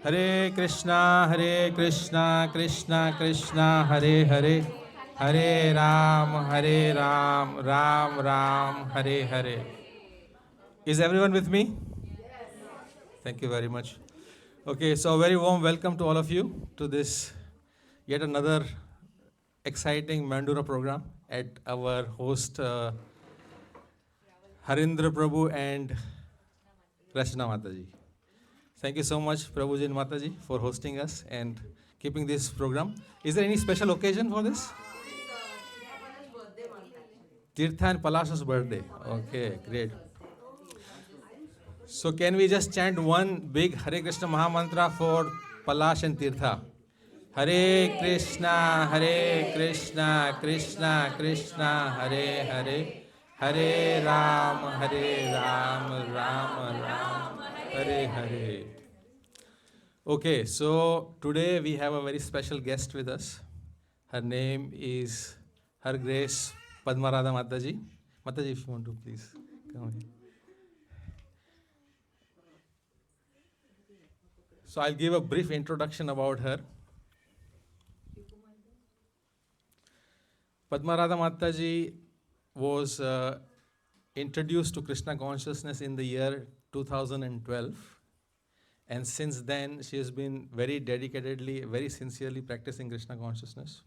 Hare Krishna, Krishna Krishna, Hare Hare, Hare Ram, Ram Ram, Hare Hare. Is everyone with me? Thank you very much. Okay, so a very warm welcome to all of you to this yet another exciting Mandura program at our host Harindra Prabhu and Rachna Mataji. Thank you so much, Prabhuji and Mataji, for hosting us and keeping this program. Is there any special occasion for this? Tirtha and Palasha's birthday. Okay, great. So can we just chant one big Hare Krishna Mahamantra for Palash and Tirtha? Hare Krishna, Krishna Krishna, Hare Hare, Hare Ram, Ram Ram, Hare Hare. Okay, so today we have a very special guest with us. Her name is Her Grace Padma Radha Mataji. Mataji, if you want to please come here. So I'll give a brief introduction about her. Padma Radha Mataji was introduced to Krishna consciousness in the year 2012. And since then, she has been very dedicatedly, very sincerely practicing Krishna consciousness.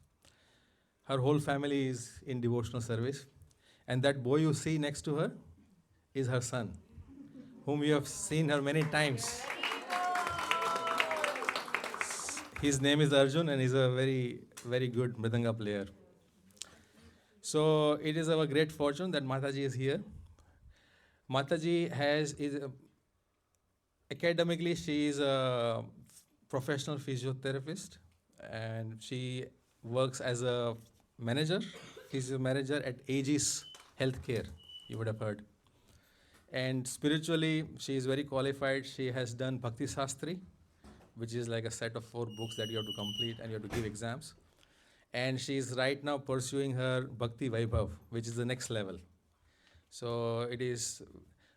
Her whole family is in devotional service. And that boy you see next to her is her son, whom you have seen her many times. His name is Arjun and he's a very, very good mridanga player. So it is our great fortune that Mataji is here. Mataji academically, she is a professional physiotherapist and she works as a manager. She's a manager at Aegis Healthcare, you would have heard. And spiritually, she is very qualified. She has done Bhakti Sastri, which is like a set of 4 books that you have to complete and you have to give exams. And she is right now pursuing her Bhakti Vaibhav, which is the next level. So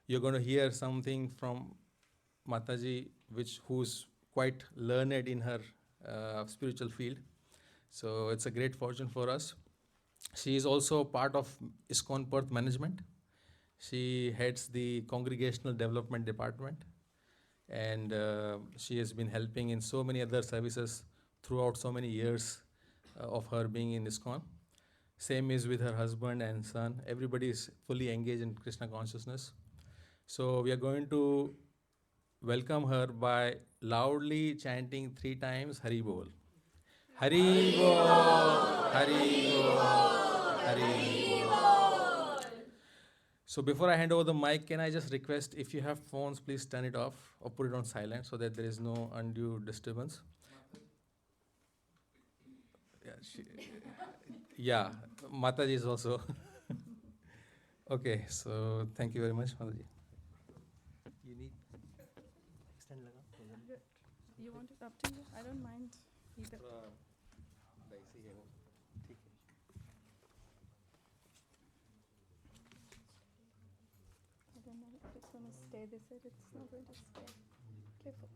you're going to hear something from Mataji, who's quite learned in her spiritual field. So it's a great fortune for us. She is also part of ISKCON Perth Management. She heads the Congregational Development Department. And she has been helping in so many other services throughout so many years of her being in ISKCON. Same is with her husband and son. Everybody is fully engaged in Krishna consciousness. So we are going to welcome her by loudly chanting 3 times Hari Bol. Hari Bol, Hari Bol, Hari Bol. So before I hand over the mic, can I just request, if you have phones, please turn it off or put it on silent so that there is no undue disturbance. Yeah, Mataji is also. Okay, so thank you very much, Mataji. You need extend laga. You want it up to you? I don't mind either. I don't know if it's going to stay. They said it's not going to stay. Careful.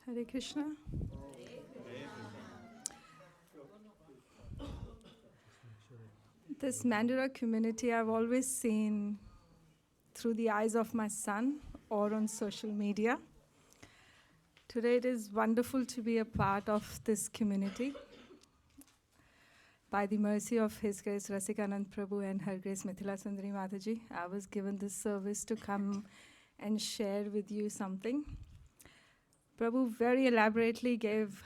Hare Krishna. This Mandura community I've always seen through the eyes of my son or on social media. Today it is wonderful to be a part of this community. By the mercy of His Grace Rasikanand Prabhu and Her Grace Mithila Sundari Mataji, I was given this service to come and share with you something. Prabhu very elaborately gave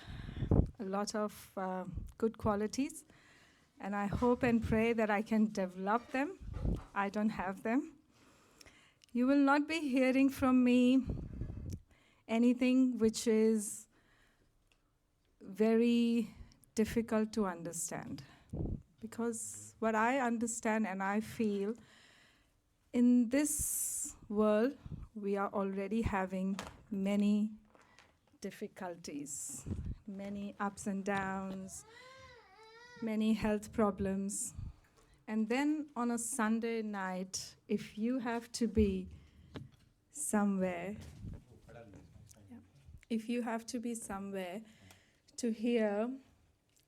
a lot of good qualities, and I hope and pray that I can develop them. I don't have them. You will not be hearing from me anything which is very difficult to understand, because what I understand and I feel, in this world we are already having many difficulties. many ups and downs, many health problems. And then on a Sunday night, if you have to be somewhere, if you have to be somewhere to hear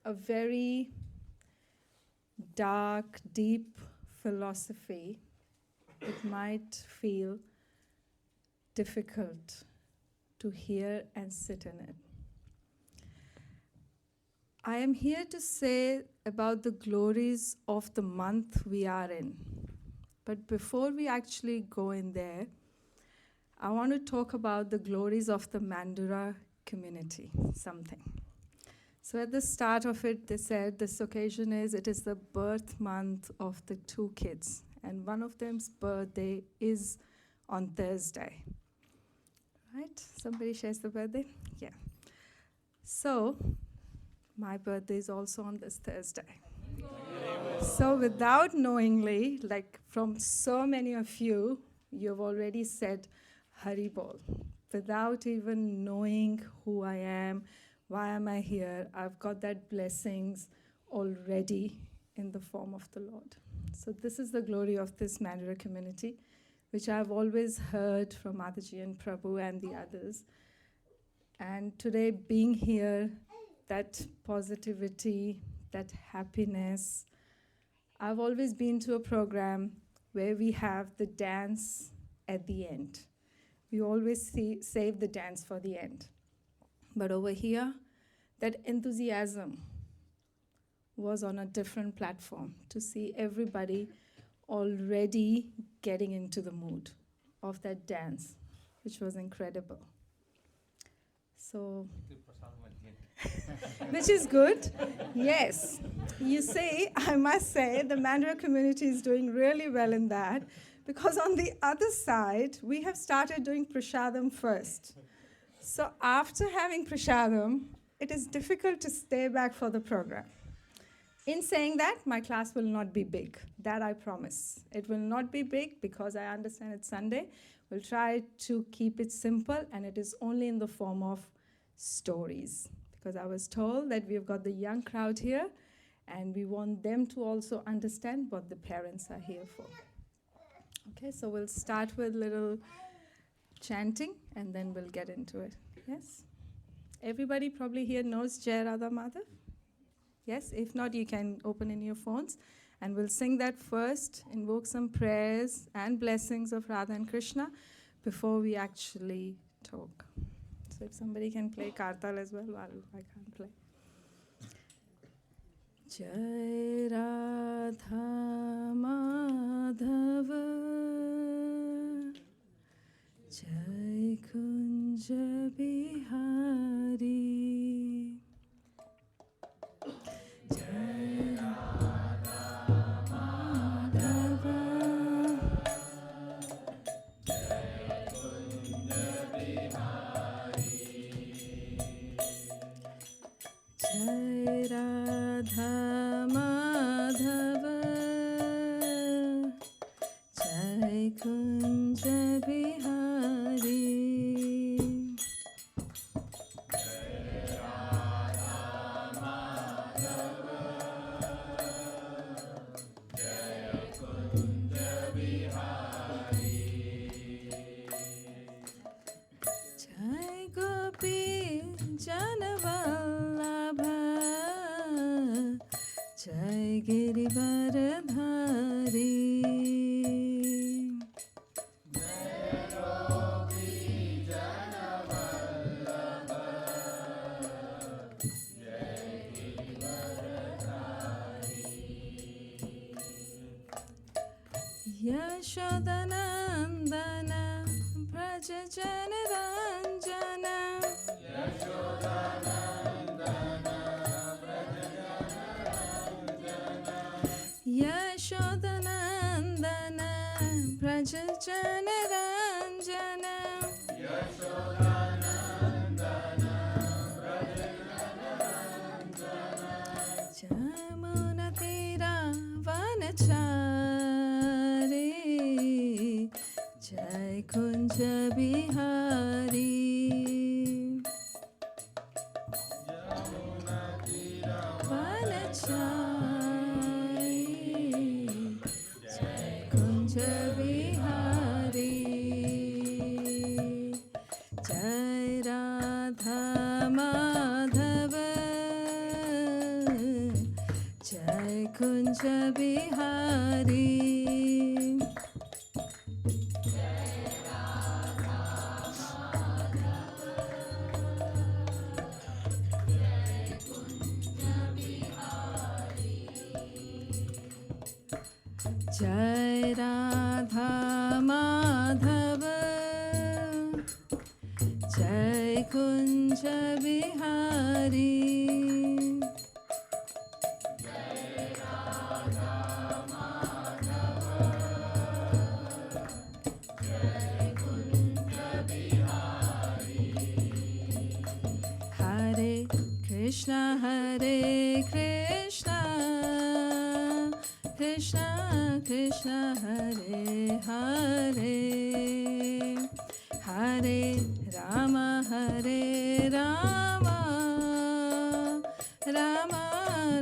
a very dark, deep philosophy, it might feel difficult to hear and sit in it. I am here to say about the glories of the month we are in. But before we actually go in there, I want to talk about the glories of the Mandura community, something. So at the start of it, they said this occasion it is the birth month of the two kids. And one of them's birthday is on Thursday. Right? Somebody shares the birthday? Yeah. So, my birthday is also on this Thursday. So without knowingly, like from so many of you, you've already said Hari Bol. Without even knowing who I am, why am I here, I've got that blessings already in the form of the Lord. So this is the glory of this Mandura community, which I've always heard from Mataji and Prabhu and the others. And today being here, that positivity, that happiness. I've always been to a program where we have the dance at the end. We always save the dance for the end. But over here, that enthusiasm was on a different platform to see everybody already getting into the mood of that dance, which was incredible. So, which is good, yes. You see, I must say, the Mandura community is doing really well in that, because on the other side, we have started doing Prasadam first. So after having Prasadam, it is difficult to stay back for the program. In saying that, my class will not be big. That I promise. It will not be big because I understand it's Sunday. We'll try to keep it simple, and it is only in the form of stories. Because I was told that we've got the young crowd here, and we want them to also understand what the parents are here for. Okay, so we'll start with little chanting, and then we'll get into it. Yes? Everybody probably here knows Jai Radha Madhav? Yes? If not, you can open in your phones, and we'll sing that first, invoke some prayers and blessings of Radha and Krishna before we actually talk. So if somebody can play Kartal as well, I can't play. Jai Radha Madhava Jai Kunja Bihari Jai Radha Madhava Jai Kunja Bihari Jai Radha Madhava Jai Kunja Bihari Jai Gopi Janavallabha Jai Girivaradhari Yashodanandana Braja Janaranjana Yashodanandana Braja Janaranjana Jamuna Tira Vanachari Jai Kunja Bihari Kunja Bihari. Jai Radha Madhava, Jai Kunja Bihari. Hare Krishna, Hare Krishna, Krishna Krishna, Hare Hare, Hare Rama, Hare Rama, Rama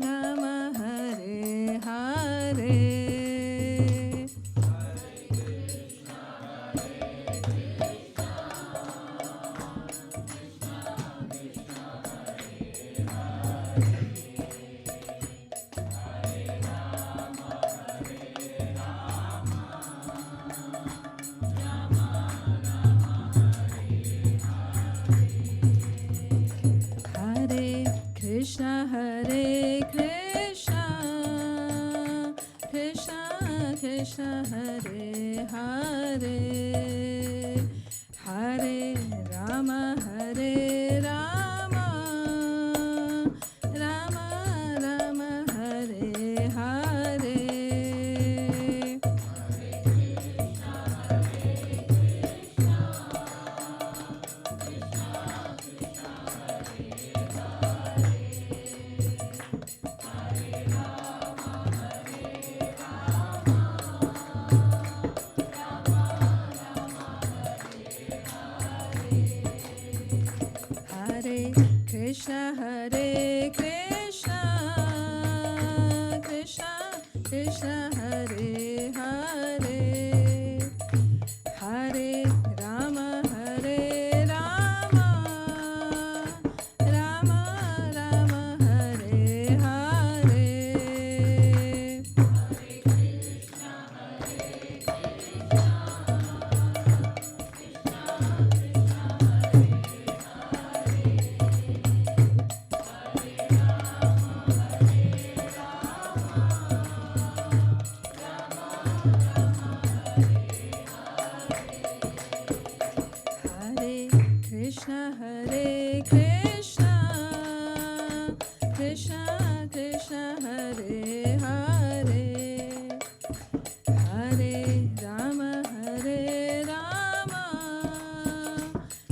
Rama, Hare Hare. Krishna, Hare Krishna, Krishna Krishna, Hare Hare, Hare Rama, Hare Rama, Rama Rama, Hare Hare. Krishna, Hare Krishna, Krishna Krishna, Hare Hare, Hare Rama, Hare Rama, Rama Rama, Hare Hare. Krishna, Hare Krishna, Krishna Krishna, Hare Hare, Hare Rama, Hare Rama,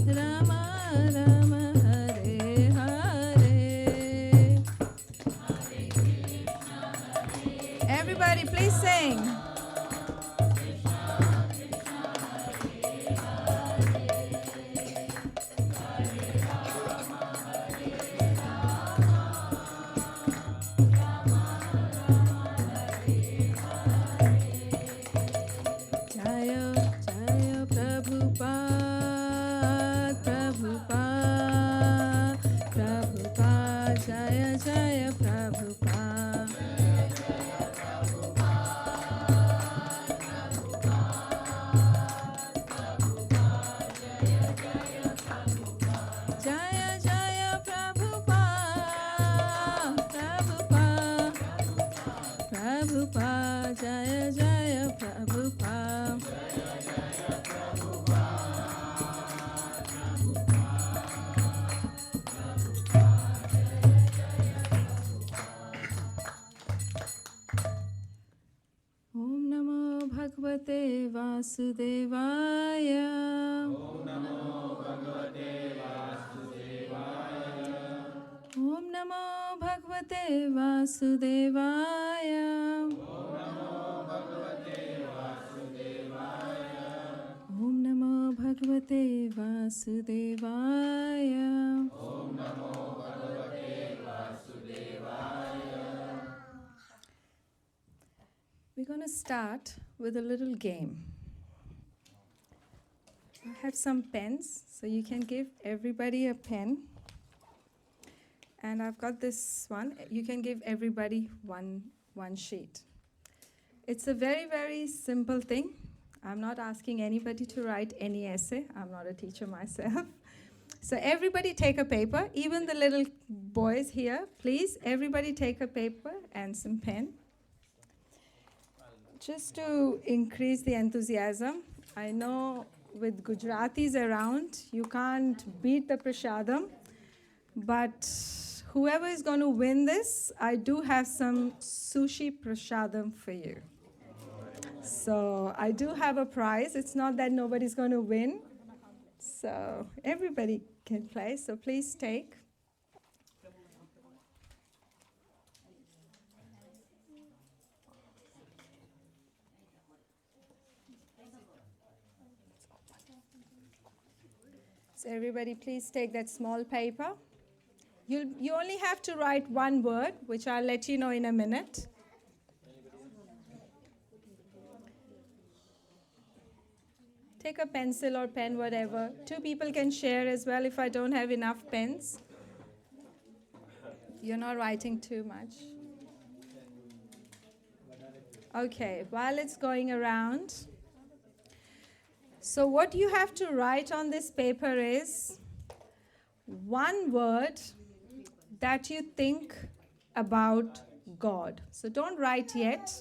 Rama Rama, Hare Hare. Everybody, please sing. Jaya Jaya Prabhupada. Om Namo Bhagavate Vasudevaya. Om Namo Bhagavate Vasudevaya. Om Namo Bhagavate Vasudevaya. Om Namo Bhagavate Vasudevaya. Om Namo Bhagavate Vasudevaya. We're going to start with a little game. I have some pens, so you can give everybody a pen. And I've got this one. You can give everybody one one sheet. It's a very, very simple thing. I'm not asking anybody to write any essay. I'm not a teacher myself. So everybody take a paper, even the little boys here, please, everybody take a paper and some pen. Just to increase the enthusiasm, I know with Gujaratis around, you can't beat the prasadam, but whoever is going to win this, I do have some sushi prasadam for you. So I do have a prize. It's not that nobody's going to win. So everybody can play. So please take. So everybody please take that small paper. You only have to write one word, which I'll let you know in a minute. Take a pencil or pen, whatever. Two people can share as well if I don't have enough pens. You're not writing too much. Okay, while it's going around. So what you have to write on this paper is one word that you think about God. So don't write yet.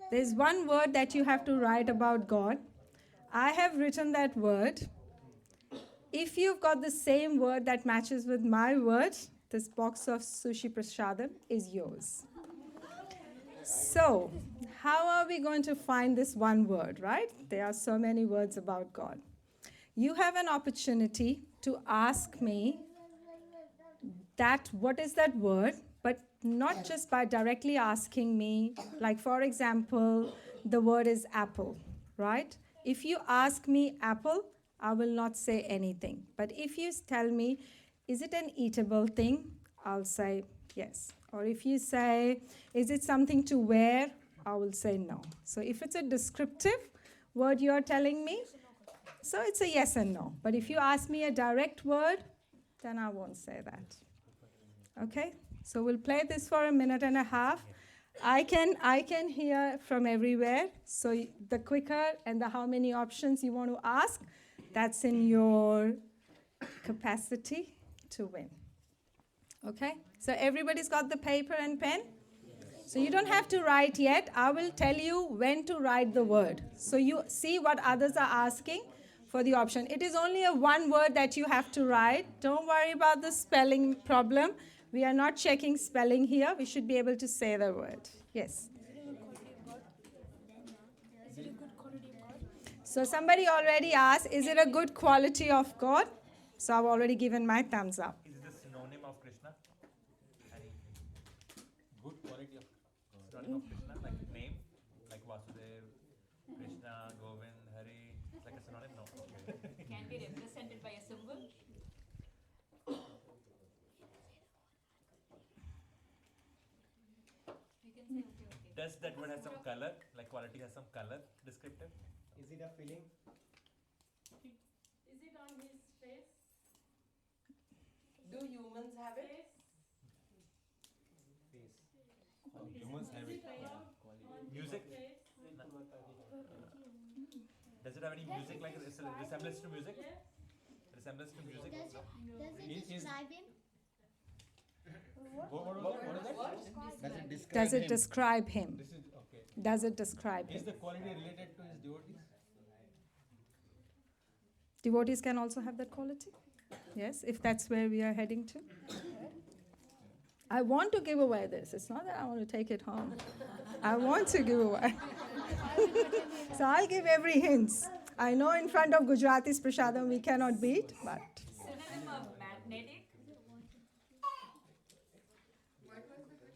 There's one word that you have to write about God. I have written that word. If you've got the same word that matches with my word, this box of sushi prasadam is yours. So, how are we going to find this one word, right? There are so many words about God. You have an opportunity to ask me that what is that word, but not just by directly asking me. Like, for example, the word is apple, right? If you ask me apple, I will not say anything. But if you tell me, is it an eatable thing? I'll say yes. Or if you say, is it something to wear? I will say no. So if it's a descriptive word you're telling me, so it's a yes and no. But if you ask me a direct word, then I won't say that. Okay? So we'll play this for a minute and a half. I can hear from everywhere. So the quicker and the how many options you want to ask, that's in your capacity to win. Okay? So everybody's got the paper and pen? So you don't have to write yet. I will tell you when to write the word. So you see what others are asking for the option. It is only a one word that you have to write. Don't worry about the spelling problem. We are not checking spelling here. We should be able to say the word. Yes. So somebody already asked, is it a good quality of God? So I've already given my thumbs up. Is it a synonym of Krishna? Good quality of Synonym of Krishna, like name, like Vasudev, Krishna, Govind, Hare, like a synonym? No. Okay. Can be represented by a symbol. You can say okay. Does that word have some color? Like quality has some color, descriptive? Is it a feeling? Is it on his face? Do humans have it? Face. humans have it. Music? Does it have any music, like resemblance to music? Resemblance to music? Does No. it describe him? What is that? Does it describe Does it describe him? him? This is okay. Does it describe Is him? the quality related to his devotees? Devotees can also have that quality? Yes, if that's where we are heading to. I want to give away this. It's not that I want to take it home. I want to give away. So I'll give every hint. I know in front of Gujarati's prasadam we cannot beat, but Synonym of magnetic.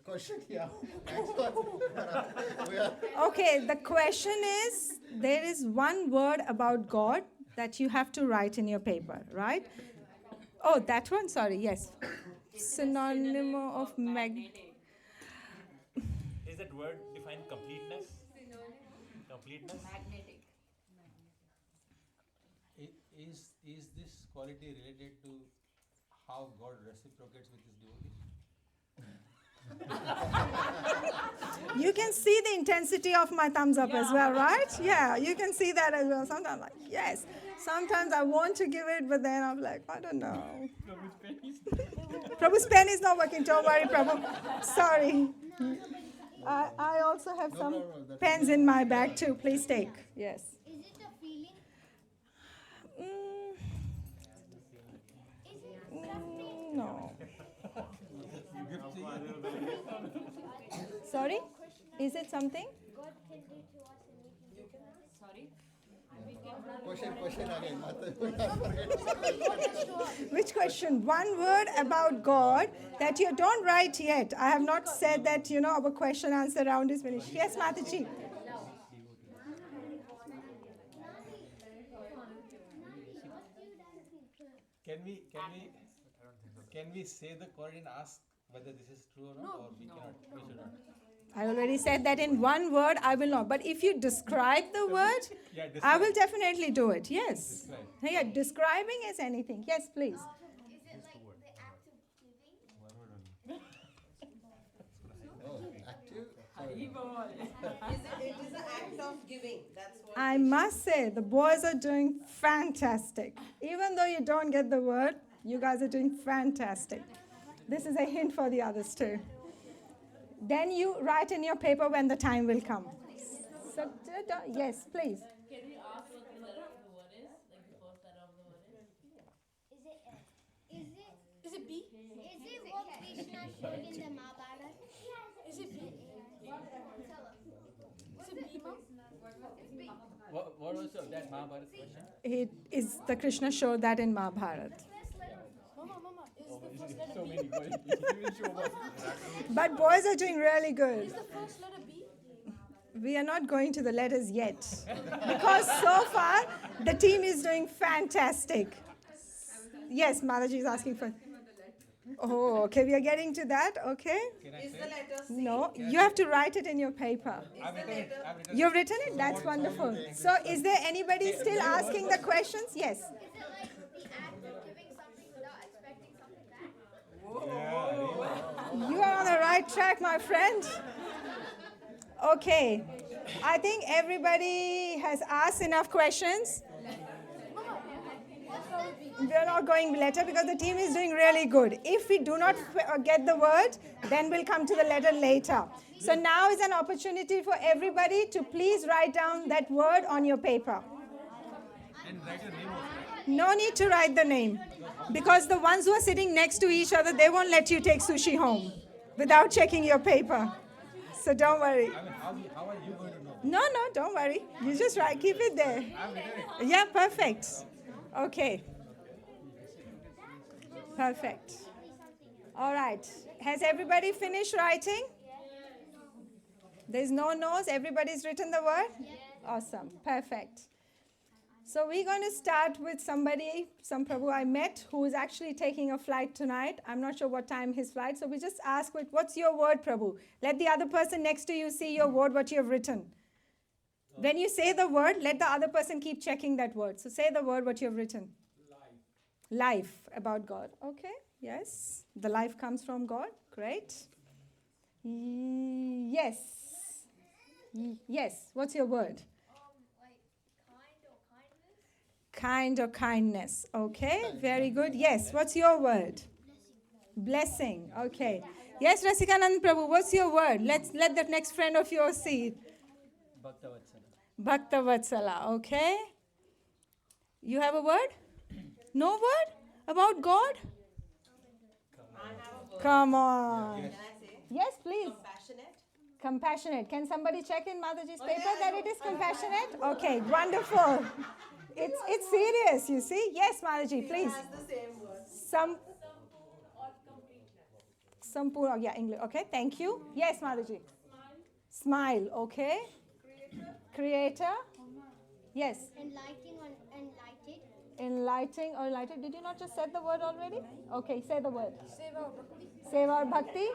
Question, yeah. okay, the question is there is one word about God that you have to write in your paper, right? Oh, that one, sorry, yes. Is it a Synonym of magnetic. Is that word define completeness? Completeness? Magnetic. Is this quality related to how God reciprocates with his devotees? You can see the intensity of my thumbs up as well, right? Yeah, you can see that as well. Sometimes I'm like, yes. Sometimes I want to give it, but then I'm like, I don't know. Prabhu's pen is not working. Don't worry, Prabhu. Sorry. I also have some pens in my bag too. Please take. Yes. Is it a feeling? Mm, Is it something? no. Sorry? Is it something? God can do to us and we can do to him? Sorry? Question again. Which question? One word about God that you don't write yet. I have not said that, our question answer round is finished. Yes, Mataji. Can we say the word and ask whether this is true or not, or we cannot? We should not. I already said that in one word I will not. But if you describe the word, I will definitely do it. Yes. Yeah, describing is anything. Yes, please. Is it like the act of giving? Active? It is an act of giving. That's what. I must say, the boys are doing fantastic. Even though you don't get the word, you guys are doing fantastic. This is a hint for the others too. Then you write in your paper when the time will come. So, yes, please. Can we ask what the letter of the word is? Like the first letter of the word is? Is it B? Is it what Krishna showed in the Mahabharata? Is it B? Is it B, Mom? What was that Mahabharata question? It is the Krishna showed that in Mahabharata. Mama, is the first letter So B? many words. Even show us. But boys are doing really good. Is the first letter B? We are not going to the letters yet. Because so far, the team is doing fantastic. Yes, Mataji is asking for. Oh, okay, we are getting to that, okay? Is the letter C? No, you have to write it in your paper. Is the letter? You've written it? That's wonderful. So, is there anybody still asking the questions? Yes. Is it like the act of giving something without expecting something back? You are on the right track, my friend. Okay. I think everybody has asked enough questions. We are not going letter because the team is doing really good. If we do not get the word, then we'll come to the letter later. So now is an opportunity for everybody to please write down that word on your paper. And write your name also. No need to write the name because the ones who are sitting next to each other, they won't let you take sushi home without checking your paper. So don't worry. I mean, how are you going to know? No, don't worry. You just write, keep it there. I've written it. Yeah, perfect. Okay. Perfect. All right. Has everybody finished writing? There's no no's. Everybody's written the word? Awesome. Perfect. So we're going to start with some Prabhu I met who is actually taking a flight tonight. I'm not sure what time his flight. So we just ask, what's your word, Prabhu? Let the other person next to you see your word, what you have written. When you say the word, let the other person keep checking that word. So say the word, what you have written. Life, about God. Okay, yes. The life comes from God. Great. Yes. Yes. What's your word? Like kind or kindness? Kind or kindness. Okay, very good. Yes. What's your word? Blessing. Okay. Yes, Rasikanand Prabhu, what's your word? Let the next friend of yours see it. Bhakta Vatsala. Bhakta Vatsala. Okay. You have a word? No word about God? Come on. Can I say? Yes, please. Compassionate. Compassionate. Can somebody check in Mataji's Oh, paper yeah, I that know. it is compassionate? Okay, wonderful. It's serious, you see. Yes, Mataji, please. It has the same word. Sampurna, yeah, English. Okay, thank you. Yes, Mataji. Smile, okay. Creator. Yes. Enlightening or enlightened? Enlightening or lighted. Did you not just say the word already? Okay, say the word. Seva or bhakti.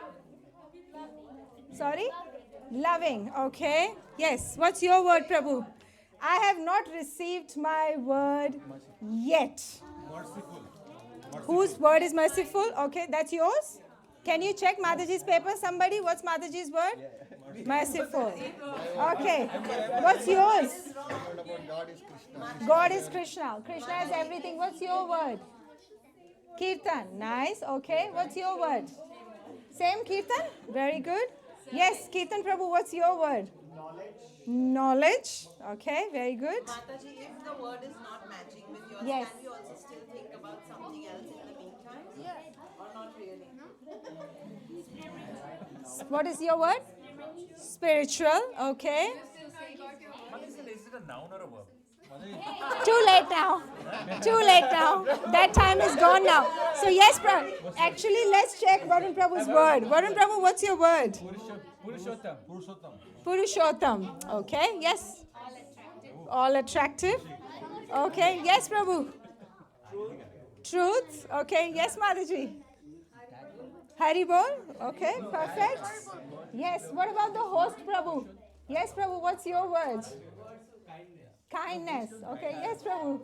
Sorry? Loving. Okay. Yes. What's your word, Prabhu? I have not received my word yet. Merciful. Whose word is merciful? Okay, that's yours? Can you check Mataji's paper? Somebody, what's Mataji's word? Merciful. Okay. What's yours? What about God is Krishna? God is Krishna. Krishna is everything. What's your word? Kirtan. Nice. Okay. What's your word? Same Kirtan? Very good. Yes, Kirtan Prabhu, what's your word? Knowledge. Okay, very good. Mataji, if the word is not matching with yours, Yes. can we also still think about something else in the meantime? Yes. Or not really? What is your word? Spiritual. Okay. Mataji, is it a noun or a verb? Too late now. Too late now. That time is gone now. So yes, actually let's check Varun Prabhu's word. Varun Prabhu, what's your word? Purushottam. Okay, yes. All attractive. Okay, yes, Prabhu. Truth. Okay, yes, Mataji. Hare Bol. Okay, perfect. Yes, what about the host, Prabhu? Yes, Prabhu, what's your word? Kindness. Okay, yes, Prabhu.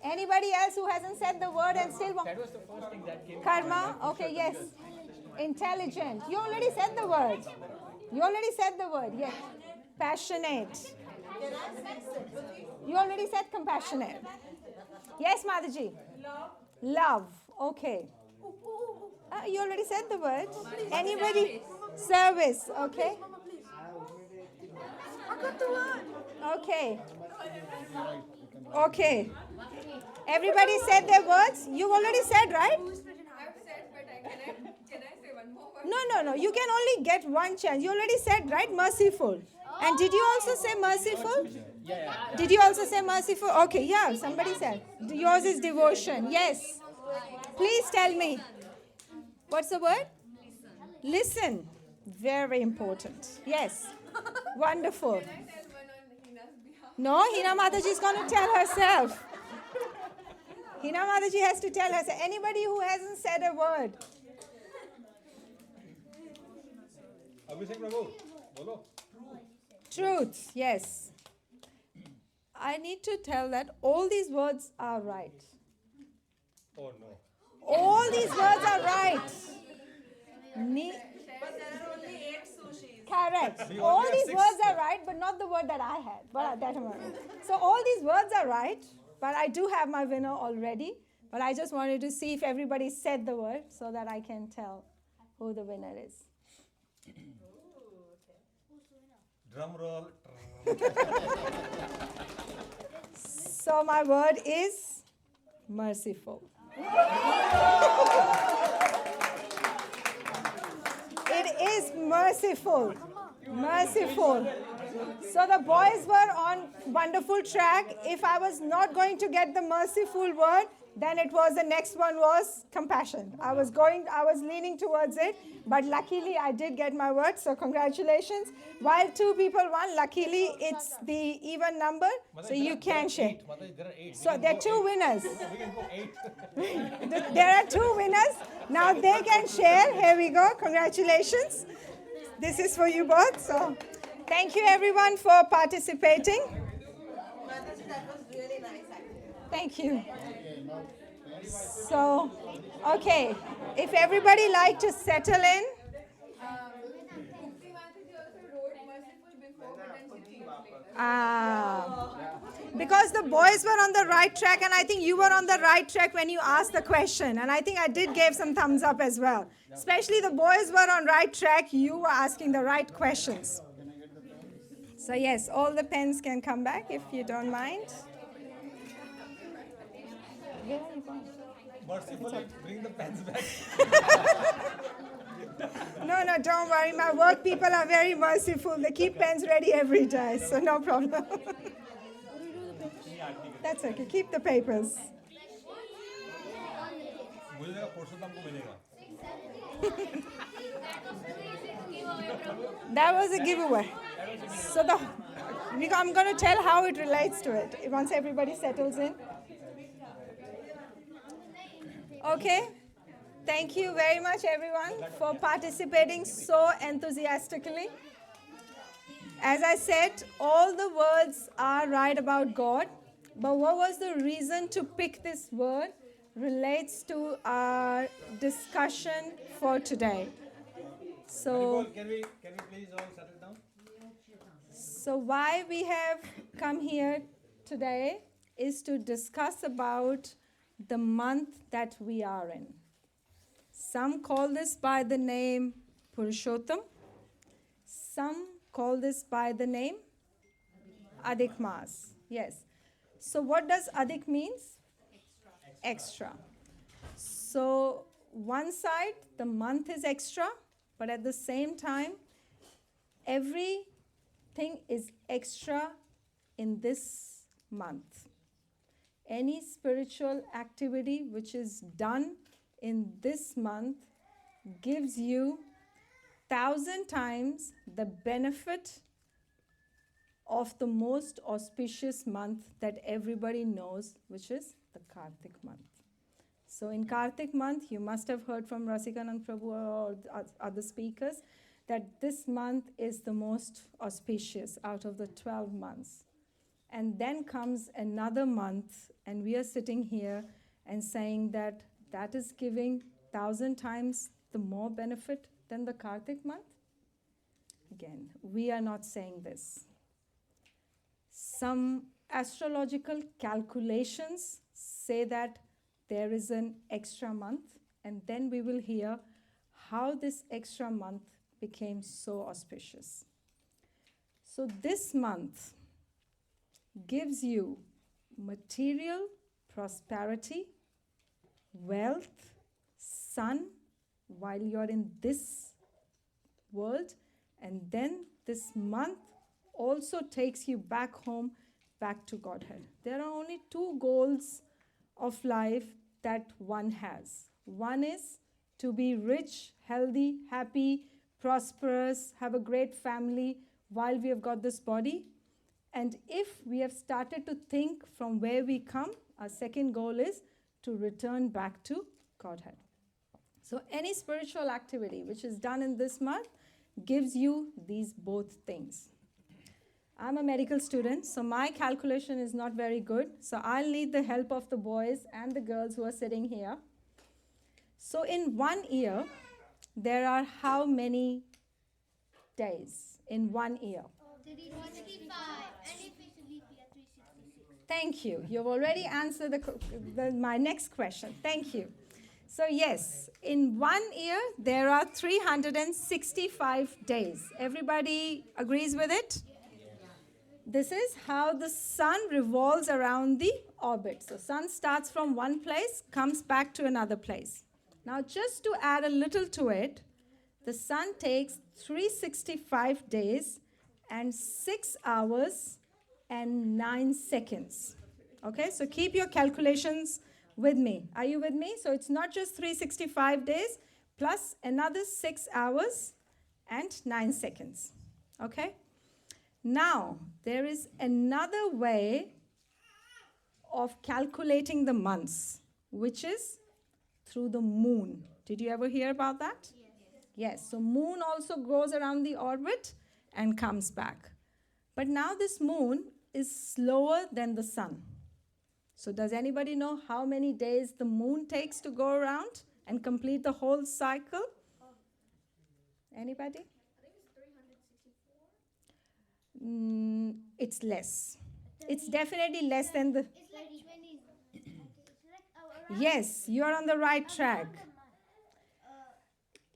Anybody else who hasn't said the word and still wants? That was the first thing that came. Karma. Okay, yes. Intelligent. You already said the word. You already said the word. Yes. Passionate. You already said compassionate. Yes, Mataji. Love. Okay. You already said the word. Anybody? Service. Okay. Okay. Okay. Everybody said their words. You already said, right? I've said, but can I say one more word? No. You can only get one chance. You already said, right? Merciful. And did you also say merciful? Did you also say merciful? Okay, yeah, somebody said. Yours is devotion. Yes. Please tell me. What's the word? Listen. Very important. Yes. Wonderful. Can I tell one on Hina's behalf? No, Hina Mataji is going to tell herself. Hina Mataji has to tell herself. Anybody who hasn't said a word. Truth, yes. I need to tell that all these words are right. Oh no. All these words are right. Ne- But there are only 8 sushis. Correct. All these words are right, but not the word that I had. But that so all these words are right, but I do have my winner already. But I just wanted to see if everybody said the word so that I can tell who the winner is. Drum roll. So my word is merciful. It is merciful. Merciful. So the boys were on wonderful track. If I was not going to get the merciful word, then it was the next one was compassion. I was leaning towards it, but luckily I did get my word, so congratulations. While 2 people won, luckily it's the even number, so you can share. There are 8. So there are 2 winners. We can go 8. There are 2 winners. Now they can share. Here we go. Congratulations. This is for you both. So thank you everyone for participating. Mataji, that was really nice actually. Thank you. So, okay. If everybody like to settle in. Mukti Mataji also wrote merciful before, but then she changed later. Because the boys were on the right track, and I think you were on the right track when you asked the question. And I think I did give some thumbs up as well. Especially the boys were on right track. You were asking the right questions. So yes, all the pens can come back if you don't mind. Where are you going? Mercifully, bring the pens back. No, don't worry. My work people are very merciful. They keep pens ready every day, so no problem. That's okay. Keep the papers. That was a giveaway. So I'm going to tell how it relates to it once everybody settles in. Okay. Thank you very much, everyone, for participating so enthusiastically. As I said, all the words are right about God. But what was the reason to pick this word? relates to our discussion for today. So, Can we please all settle down? so why we have come here today is to discuss about the month that we are in. Some call this by the name Purushottam. Some call this by the name Adhik Mas. Yes. So what does Adhik means? Extra. So one side, the month is extra, but at the same time, everything is extra in this month. Any spiritual activity which is done in this month gives you 1,000 times the benefit of the most auspicious month that everybody knows, which is the Kartik month. So in Kartik month, you must have heard from Rasikanand Prabhu or other speakers that this month is the most auspicious out of the 12 months. And then comes another month, and we are sitting here and saying that that is giving 1,000 times the more benefit than the Kartik month. Again, we are not saying this. Some astrological calculations say that there is an extra month, and then we will hear how this extra month became so auspicious. So this month gives you material prosperity, wealth, sun while you're in this world, and then this month also takes you back home, back to Godhead. There are only two goals of life that one has. One is to be rich, healthy, happy, prosperous, have a great family while we have got this body. And if we have started to think from where we come, our second goal is to return back to Godhead. So any spiritual activity which is done in this month gives you these both things. I'm a medical student, so my calculation is not very good. So I'll need the help of the boys and the girls who are sitting here. So in 1 year, there are how many days in 1 year? 365. And if it's a leap year, 366. Thank you. You've already answered my next question. Thank you. So yes, in 1 year, there are 365 days. Everybody agrees with it? This is how the sun revolves around the orbit. So sun starts from one place, comes back to another place. Now just to add a little to it, the sun takes 365 days and 6 hours and 9 seconds. Okay, so keep your calculations with me. Are you with me? So it's not just 365 days plus another 6 hours and 9 seconds. Okay? Now, there is another way of calculating the months, which is through the moon. Did you ever hear about that? Yes. So moon also goes around the orbit and comes back. But now this moon is slower than the sun. So does anybody know how many days the moon takes to go around and complete the whole cycle? Anybody? It's less. It's definitely less than the... It's like 20. It's like around Yes, you're on the right track.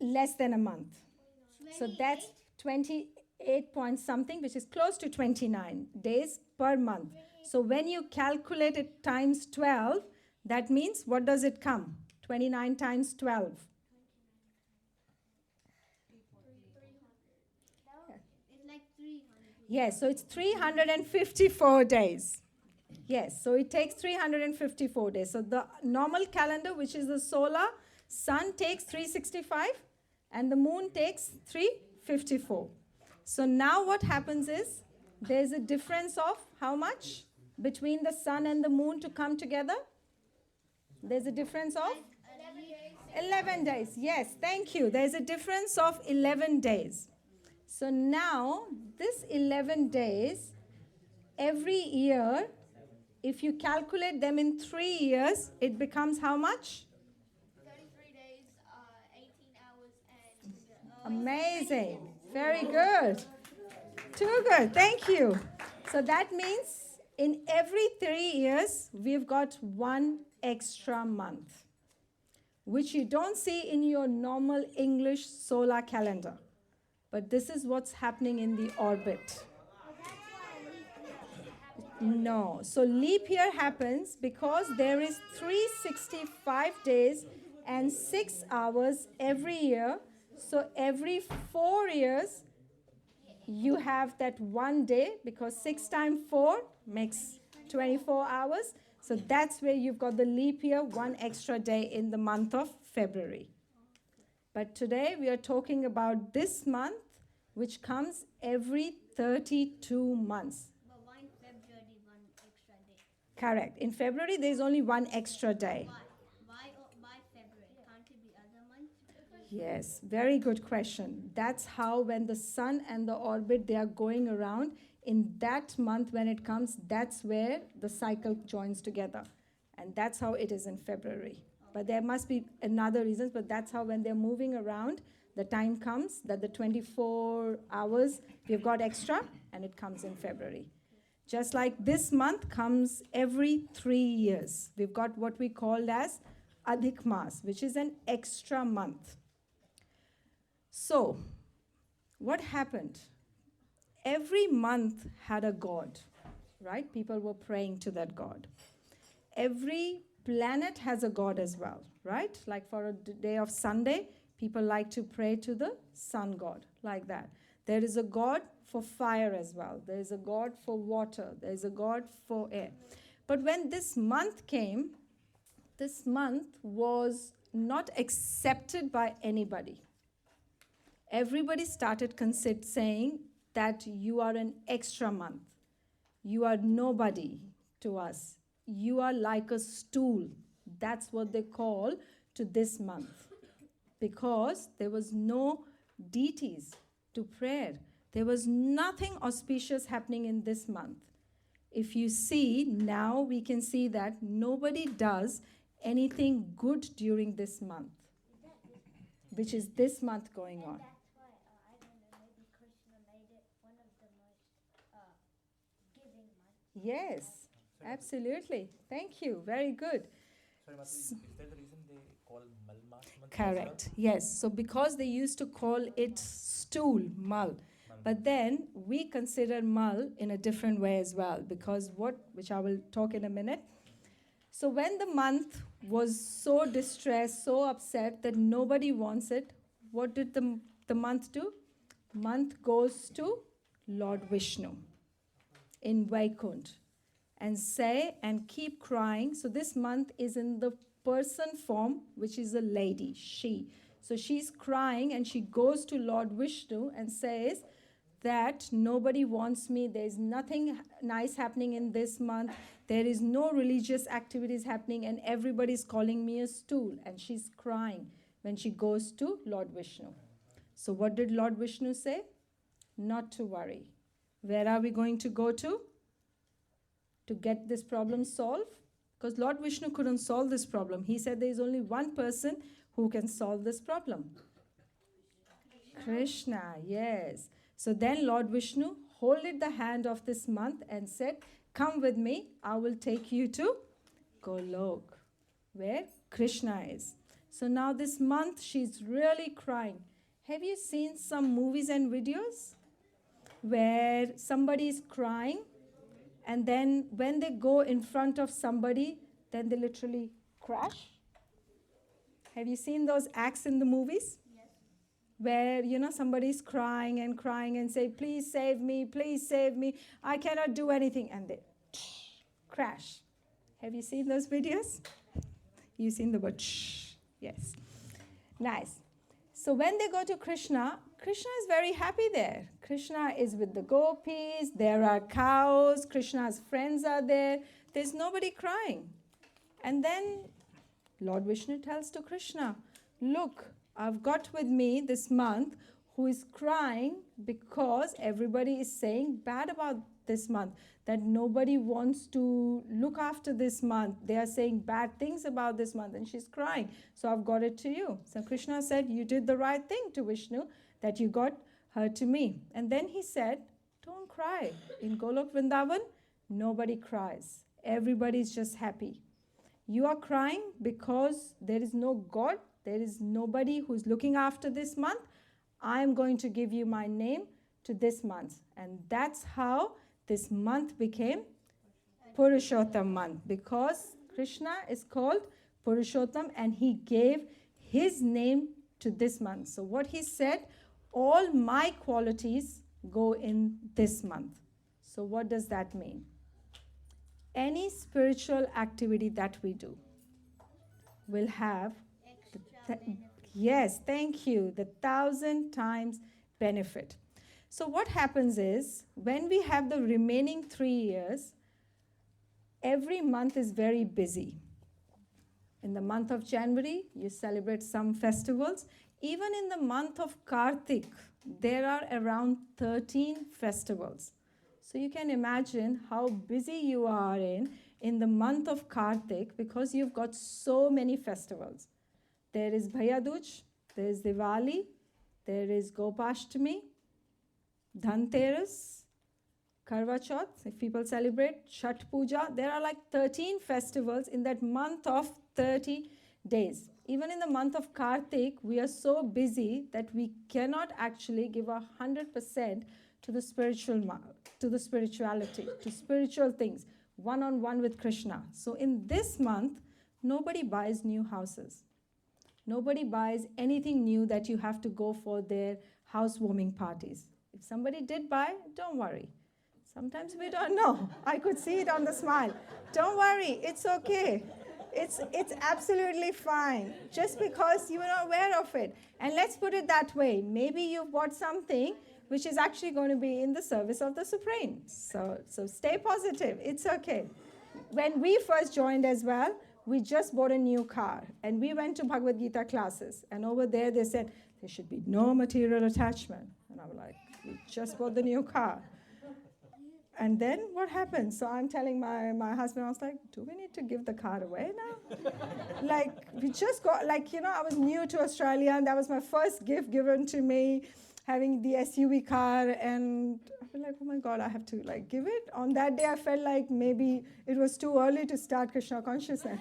Less than a month. So that's 28 point something, which is close to 29 days per month. So when you calculate it times 12, that means what does it come? 29 times 12. It's like 300. Yes, so it's 354 days. Yes, so it takes 354 days. So the normal calendar, which is the solar, sun takes 365 and the moon takes 354. So now what happens is there's a difference of how much between the sun and the moon to come together? There's a difference of 11 days. Yes, thank you. There's a difference of 11 days. So now this 11 days, every year If you calculate them in 3 years, it becomes how much? 33 days, 18 hours, and Amazing. Very good. Too good. Thank you. So that means in every 3 years, we've got one extra month, which you don't see in your normal English solar calendar. But this is what's happening in the orbit. No. So leap year happens because there is 365 days and 6 hours every year. So every 4 years, you have that one day, because 6 times 4 makes 24 hours. So that's where you've got the leap year, one extra day in the month of February. But today we are talking about this month, which comes every 32 months. but why in February one extra day? Correct. In February, there's only one extra day. Why February? Can't it be other months? Yes, very good question. That's how when the sun and the orbit, they are going around, in that month when it comes, that's where the cycle joins together. And that's how it is in February. But there must be another reasons, but that's how when they're moving around, the time comes that the 24 hours we've got extra, and it comes in February. Just like this month comes every 3 years. We've got what we call as Adhika, which is an extra month. So, what happened? Every month had a god, right? People were praying to that god. Every planet has a god as well, right? Like for a day of Sunday, people like to pray to the sun god, like that. There is a god for fire as well. There is a god for water. There is a god for air. But when this month came, this month was not accepted by anybody. Everybody started saying that you are an extra month. You are nobody to us. You are like a stool. That's what they call to this month. Because there was no deities to prayer. There was nothing auspicious happening in this month. If you see, now we can see that nobody does anything good during this month, which is this month going on. That's why, I don't know, maybe Krishna made it one of the most giving months. Yes, absolutely. Thank you. Very good. Sorry, Mataji, is that the reason they call Malmas month? Correct. Yes. So because they used to call it stool, mal. But then we consider mal in a different way as well, because which I will talk in a minute. So when the month was so distressed, so upset that nobody wants it, what did the month do? Month goes to Lord Vishnu in Vaikunt and keep crying. So this month is in the person form, which is a lady, she. So she's crying and she goes to Lord Vishnu and says that nobody wants me, there's nothing nice happening in this month, there is no religious activities happening, and everybody's calling me a stool. And she's crying when she goes to Lord Vishnu. So what did Lord Vishnu say? Not to worry. Where are we going to go to get this problem solved? Because Lord Vishnu couldn't solve this problem. He said there is only one person who can solve this problem. Krishna, yes. So then Lord Vishnu holded the hand of this month and said, come with me, I will take you to Golok, where Krishna is. So now this month she's really crying. Have you seen some movies and videos where somebody is crying, and then when they go in front of somebody, then they literally crash? Have you seen those acts in the movies? Yes. Where, somebody's crying and say, please save me, I cannot do anything. And they crash. Have you seen those videos? You've seen the word shh. Yes. Nice. So when they go to Krishna, Krishna is very happy there. Krishna is with the gopis, there are cows, Krishna's friends are there. There's nobody crying. And then Lord Vishnu tells to Krishna, look, I've got with me this month who is crying because everybody is saying bad about this month, that nobody wants to look after this month. They are saying bad things about this month, and she's crying. So I've got it to you. So Krishna said, you did the right thing to Vishnu, that you got her to me. And then he said, don't cry. In Golok Vrindavan, nobody cries. Everybody's just happy. You are crying because there is no God, there is nobody who's looking after this month. I'm going to give you my name to this month. And that's how this month became Purushottam month, because Krishna is called Purushottam and he gave his name to this month. So what he said, all my qualities go in this month. So what does that mean? Any spiritual activity that we do will have yes, thank you, the 1,000 times benefit. So what happens is, when we have the remaining 3 years, every month is very busy. In the month of January, you celebrate some festivals. Even in the month of Kartik, there are around 13 festivals. So you can imagine how busy you are in the month of Kartik, because you've got so many festivals. There is Bhaiya Dooj, there is Diwali, there is Gopashtami, Dhanteras, Karwa Chauth, if people celebrate, Chhat Puja. There are like 13 festivals in that month of 30 days. Even in the month of Kartik, we are so busy that we cannot actually give 100% to the spirituality, to spiritual things, one-on-one with Krishna. So in this month, nobody buys new houses. Nobody buys anything new that you have to go for their housewarming parties. If somebody did buy, don't worry. Sometimes we don't know. I could see it on the smile. Don't worry, it's okay. It's absolutely fine, just because you are not aware of it. And let's put it that way. Maybe you've bought something which is actually going to be in the service of the Supreme. So stay positive. It's okay. When we first joined as well, we just bought a new car, and we went to Bhagavad Gita classes, and over there they said, there should be no material attachment. And I was like, we just bought the new car. And then what happened? So I'm telling my husband, I was like, do we need to give the car away now? We just got, I was new to Australia, and that was my first gift given to me, having the SUV car, and I feel like, oh my God, I have to give it. On that day, I felt like maybe it was too early to start Krishna consciousness.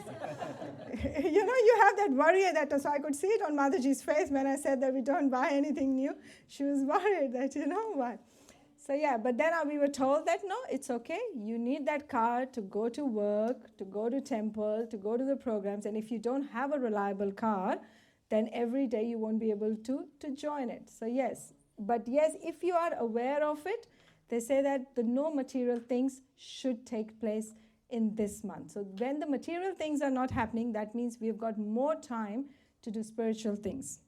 You have that worry at that time. So I could see it on Mataji's face when I said that we don't buy anything new. She was worried that, what. So yeah, but then we were told that, no, it's okay. You need that car to go to work, to go to temple, to go to the programs. And if you don't have a reliable car, then every day you won't be able to join it. So yes, but yes, if you are aware of it, they say that the no material things should take place in this month. So when the material things are not happening, that means we've got more time to do spiritual things.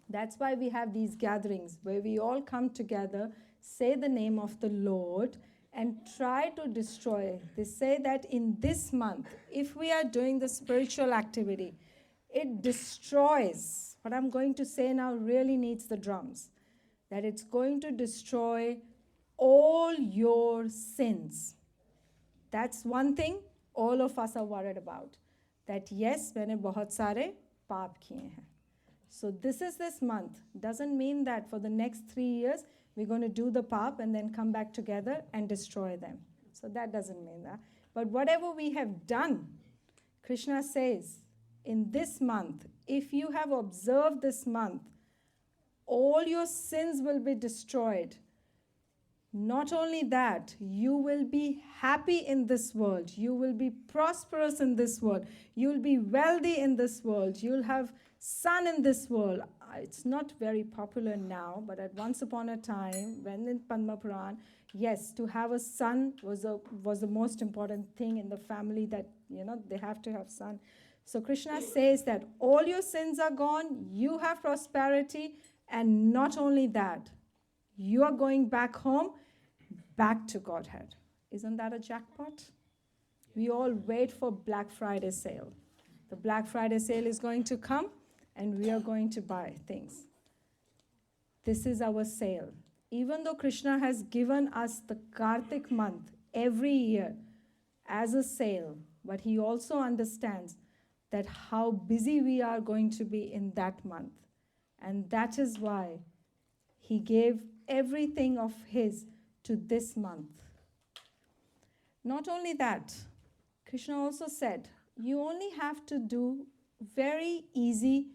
That's why we have these gatherings where we all come together, say the name of the Lord, and try to destroy. They say that in this month, if we are doing the spiritual activity, it destroys. What I'm going to say now really needs the drums. That it's going to destroy all your sins. That's one thing all of us are worried about. That yes, मैंने बहुत सारे पाप किए हैं. So this is this month. Doesn't mean that for the next 3 years, we're going to do the pap and then come back together and destroy them. So that doesn't mean that. But whatever we have done, Krishna says, in this month, if you have observed this month, all your sins will be destroyed. Not only that, you will be happy in this world. You will be prosperous in this world. You will be wealthy in this world. You'll have son in this world. It's not very popular now, but at once upon a time, when in Padma Puran, yes, to have a son was the most important thing in the family, that, they have to have son. So Krishna says that all your sins are gone, you have prosperity, and not only that, you are going back home, back to Godhead. Isn't that a jackpot? We all wait for Black Friday sale. The Black Friday sale is going to come, and we are going to buy things. This is our sale. Even though Krishna has given us the Kartik month every year as a sale, but he also understands that how busy we are going to be in that month. And that is why he gave everything of his to this month. Not only that, Krishna also said, you only have to do very easy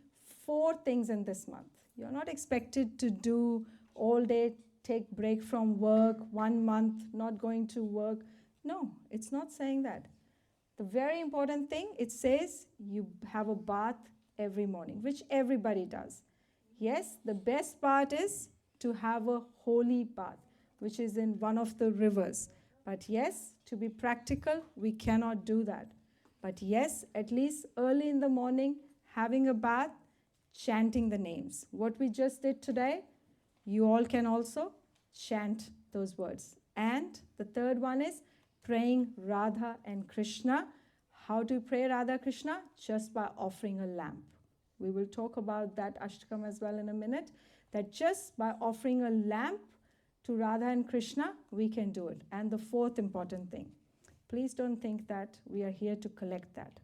4 things in this month. You're not expected to do all day, take break from work, 1 month, not going to work. No, it's not saying that. The very important thing, it says you have a bath every morning, which everybody does. Yes, the best part is to have a holy bath, which is in one of the rivers. But yes, to be practical, we cannot do that. But yes, at least early in the morning, having a bath, chanting the names. What we just did today, you all can also chant those words. And the third one is praying Radha and Krishna. How to pray Radha Krishna? Just by offering a lamp. We will talk about that Ashtakam as well in a minute. That just by offering a lamp to Radha and Krishna, we can do it. And the fourth important thing, please don't think that we are here to collect that.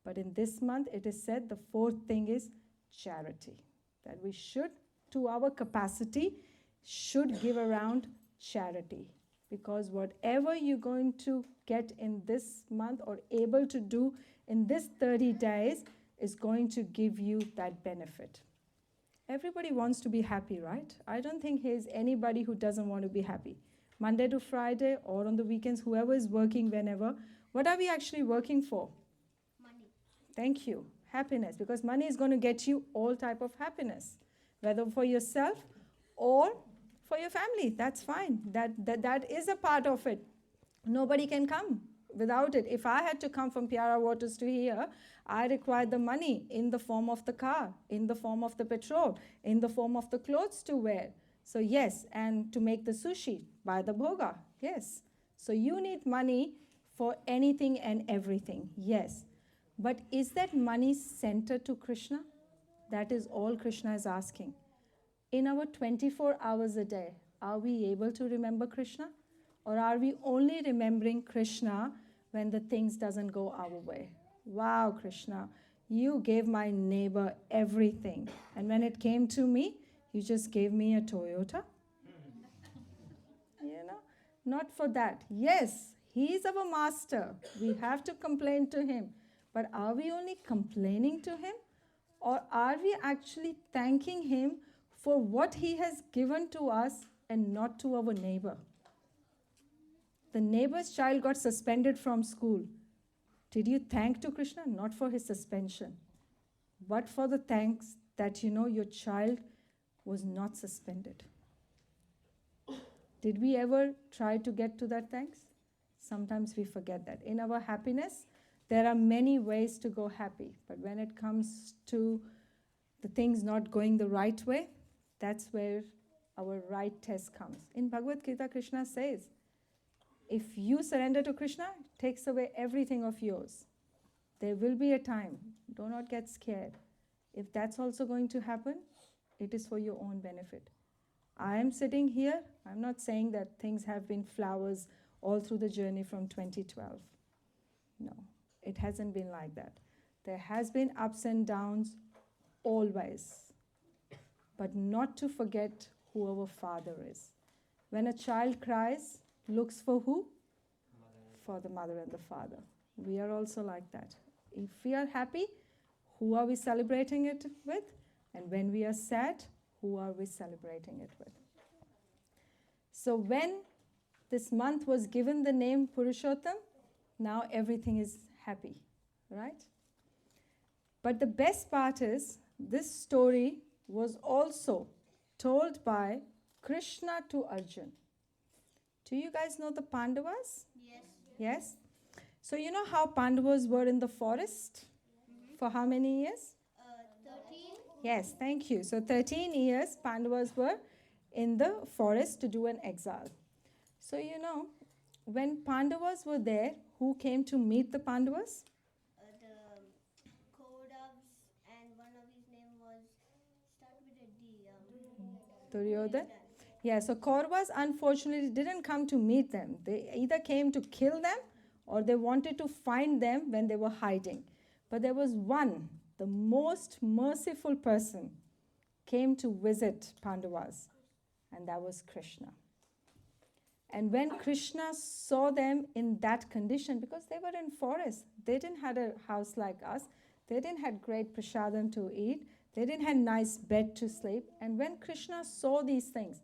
But in this month, it is said the fourth thing is charity. That we should, to our capacity, should give around charity. Because whatever you're going to get in this month or able to do in this 30 days is going to give you that benefit. Everybody wants to be happy, right? I don't think there's anybody who doesn't want to be happy. Monday to Friday or on the weekends, whoever is working whenever, what are we actually working for? Money. Thank you. Happiness. Because money is going to get you all type of happiness, whether for yourself or for your family. That's fine. That is a part of it. Nobody can come without it. If I had to come from Piara Waters to here, I required the money in the form of the car, in the form of the petrol, in the form of the clothes to wear. So yes, and to make the sushi, buy the bhoga, yes. So you need money for anything and everything, yes. But is that money centered to Krishna? That is all Krishna is asking. In our 24 hours a day, are we able to remember Krishna? Or are we only remembering Krishna when the things doesn't go our way? Wow, Krishna, you gave my neighbor everything. And when it came to me, you just gave me a Toyota. You know, not for that. Yes, he is our master. We have to complain to him. But are we only complaining to him? Or are we actually thanking him for what he has given to us and not to our neighbor? The neighbor's child got suspended from school. Did you thank to Krishna? Not for his suspension, but for the thanks that your child was not suspended. Did we ever try to get to that thanks? Sometimes we forget that. In our happiness, there are many ways to go happy, but when it comes to the things not going the right way, that's where our right test comes. In Bhagavad Gita, Krishna says, if you surrender to Krishna, it takes away everything of yours. There will be a time. Do not get scared. If that's also going to happen, it is for your own benefit. I am sitting here. I'm not saying that things have been flowers all through the journey from 2012. No, it hasn't been like that. There has been ups and downs always. But not to forget who our Father is. When a child cries, looks for who? For the mother and the father. We are also like that. If we are happy, who are we celebrating it with? And when we are sad, who are we celebrating it with? So when this month was given the name Purushottam, now everything is happy, right? But the best part is, this story was also told by Krishna to Arjun. Do you guys know the Pandavas? Yes. Yes? So you know how Pandavas were in the forest? For how many years? 13. Yes, thank you. So 13 years Pandavas were in the forest to do an exile. So when Pandavas were there, who came to meet the Pandavas? The Kodavs, and one of his name was start with a D. Duryodhan. Yeah, so Kauravas unfortunately didn't come to meet them. They either came to kill them or they wanted to find them when they were hiding. But there was one, the most merciful person, came to visit Pandavas, and that was Krishna. And when Krishna saw them in that condition, because they were in forest, they didn't have a house like us, they didn't have great prasadam to eat, they didn't have nice bed to sleep. And when Krishna saw these things,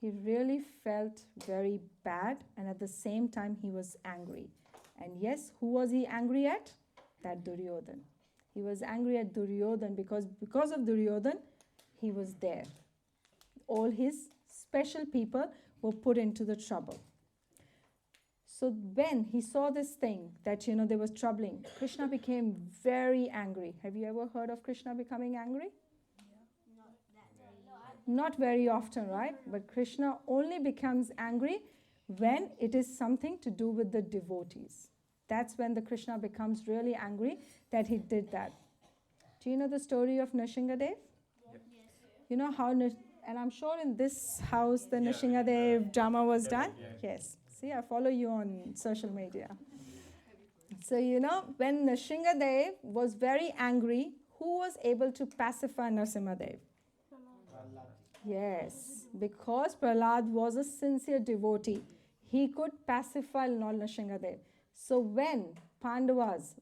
he really felt very bad, and at the same time he was angry. And yes, who was he angry at? That Duryodhan. He was angry at Duryodhan because of Duryodhan, he was there. All his special people were put into the trouble. So when he saw this thing that, there was troubling, Krishna became very angry. Have you ever heard of Krishna becoming angry? Not very often, right? But Krishna only becomes angry when it is something to do with the devotees. That's when the Krishna becomes really angry that he did that. Do you know the story of Nrsingadev? You know how, and I'm sure in this house the Nrsingadev drama was done? Yes. See, I follow you on social media. So, when Nrsingadev was very angry, who was able to pacify Nrsimhadev? Yes, because Prahlad was a sincere devotee, he could pacify Lord Nrsingadev. So when Pandavas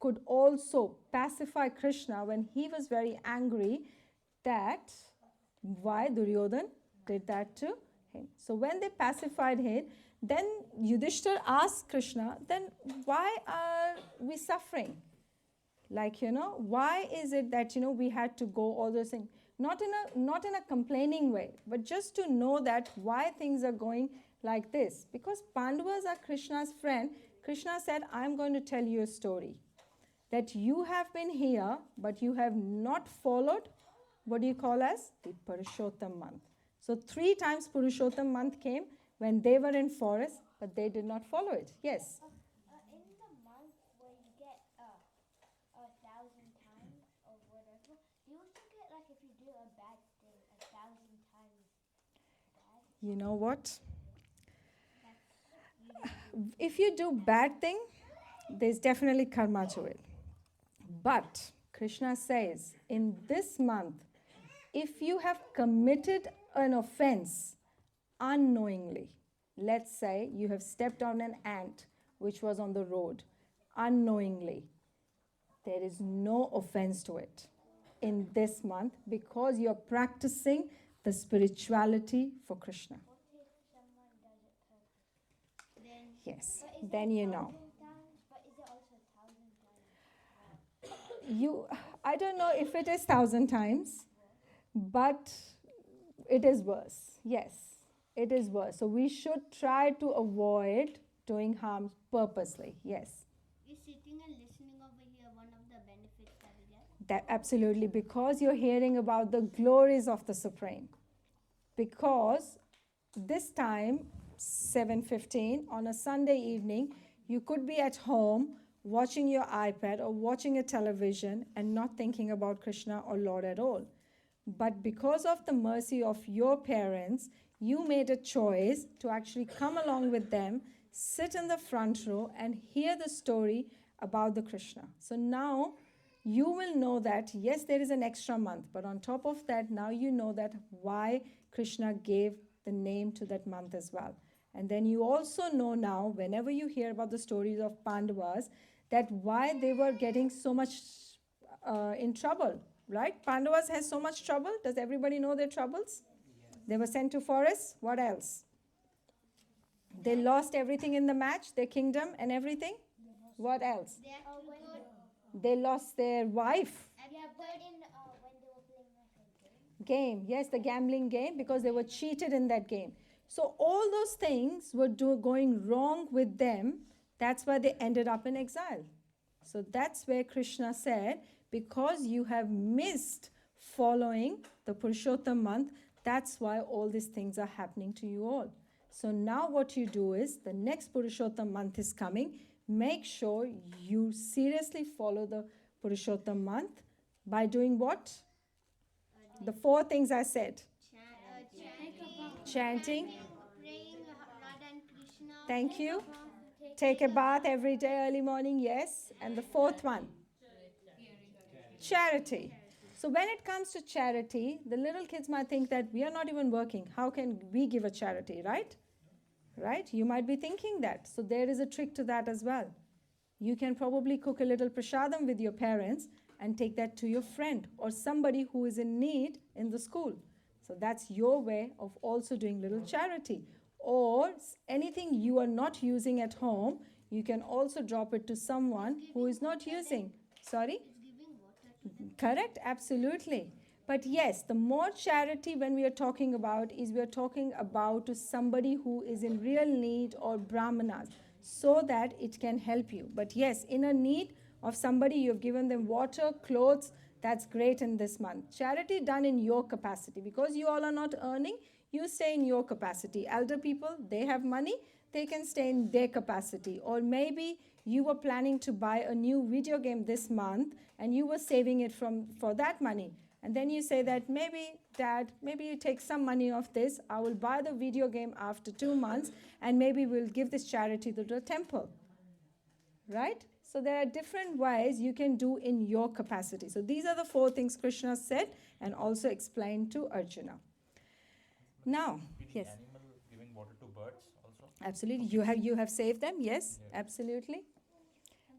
could also pacify Krishna when he was very angry, that why Duryodhan did that to him. So when they pacified him, then Yudhishthir asked Krishna, then why are we suffering? Like, why is it that, we had to go all those things? Not in a complaining way, but just to know that why things are going like this. Because Pandavas are Krishna's friend. Krishna said, I'm going to tell you a story. That you have been here, but you have not followed what do you call as the Purushottam month. So 3 times Purushottam month came when they were in forest, but they did not follow it. Yes? In the month where you get 1,000 times or whatever, you also get like if you do a bad thing 1,000 times bad. You know what? If you do bad thing, there's definitely karma to it. But Krishna says, in this month, if you have committed an offense unknowingly, let's say you have stepped on an ant which was on the road unknowingly, there is no offense to it in this month because you're practicing the spirituality for Krishna. What if someone does it purpose? Yes, But is then it you know. 1,000 times? But is it also 1,000 times? I don't know if it is 1,000 times, but it is worse. Yes, it is worse. So we should try to avoid doing harm purposely. Yes. Is sitting and listening over here one of the benefits that we get? That absolutely, because you're hearing about the glories of the Supreme. Because this time, 7:15 on a Sunday evening, you could be at home watching your iPad or watching a television and not thinking about Krishna or Lord at all. But because of the mercy of your parents, you made a choice to actually come along with them, sit in the front row and hear the story about the Krishna. So now you will know that, yes, there is an extra month, but on top of that, now you know that why Krishna gave the name to that month as well. And then you also know now, whenever you hear about the stories of Pandavas, that why they were getting so much in trouble, right? Pandavas has so much trouble. Does everybody know their troubles? They were sent to forest. What else? They lost everything in the match, their kingdom and everything. What else? They lost their wife. Yeah, but in when they were playing like a game. Game, yes, the gambling game, because they were cheated in that game. So all those things were going wrong with them. That's why they ended up in exile. So that's where Krishna said, because you have missed following the Purushottam month, that's why all these things are happening to you all. So now what you do is, the next Purushottam month is coming. Make sure you seriously follow the Purushottam month by doing what? The 4 things I said. chanting. Praying Radha and Krishna. Thank you. Take a bath every day, early morning, yes. And the fourth one, charity. So when it comes to charity, the little kids might think that we are not even working. How can we give a charity, right? Right? You might be thinking that. So there is a trick to that as well. You can probably cook a little prasadam with your parents and take that to your friend or somebody who is in need in the school. So that's your way of also doing little charity. Or anything you are not using at home, you can also drop it to someone who is not using. Sorry? Correct, absolutely. But yes, the more charity when we are talking about is we are talking about to somebody who is in real need or brahmanas so that it can help you. But yes, in a need of somebody, you've given them water, clothes, that's great in this month. Charity done in your capacity because you all are not earning, you stay in your capacity. Elder people, they have money, they can stay in their capacity. Or maybe you were planning to buy a new video game this month and you were saving it for that money. And then you say that maybe, Dad, maybe you take some money off this. I will buy the video game after 2 months and maybe we'll give this charity to the temple. Right? So there are different ways you can do in your capacity. So these are the 4 things Krishna said and also explained to Arjuna. Now, yes. Animal giving water to birds also? Absolutely. You have saved them? Yes, absolutely.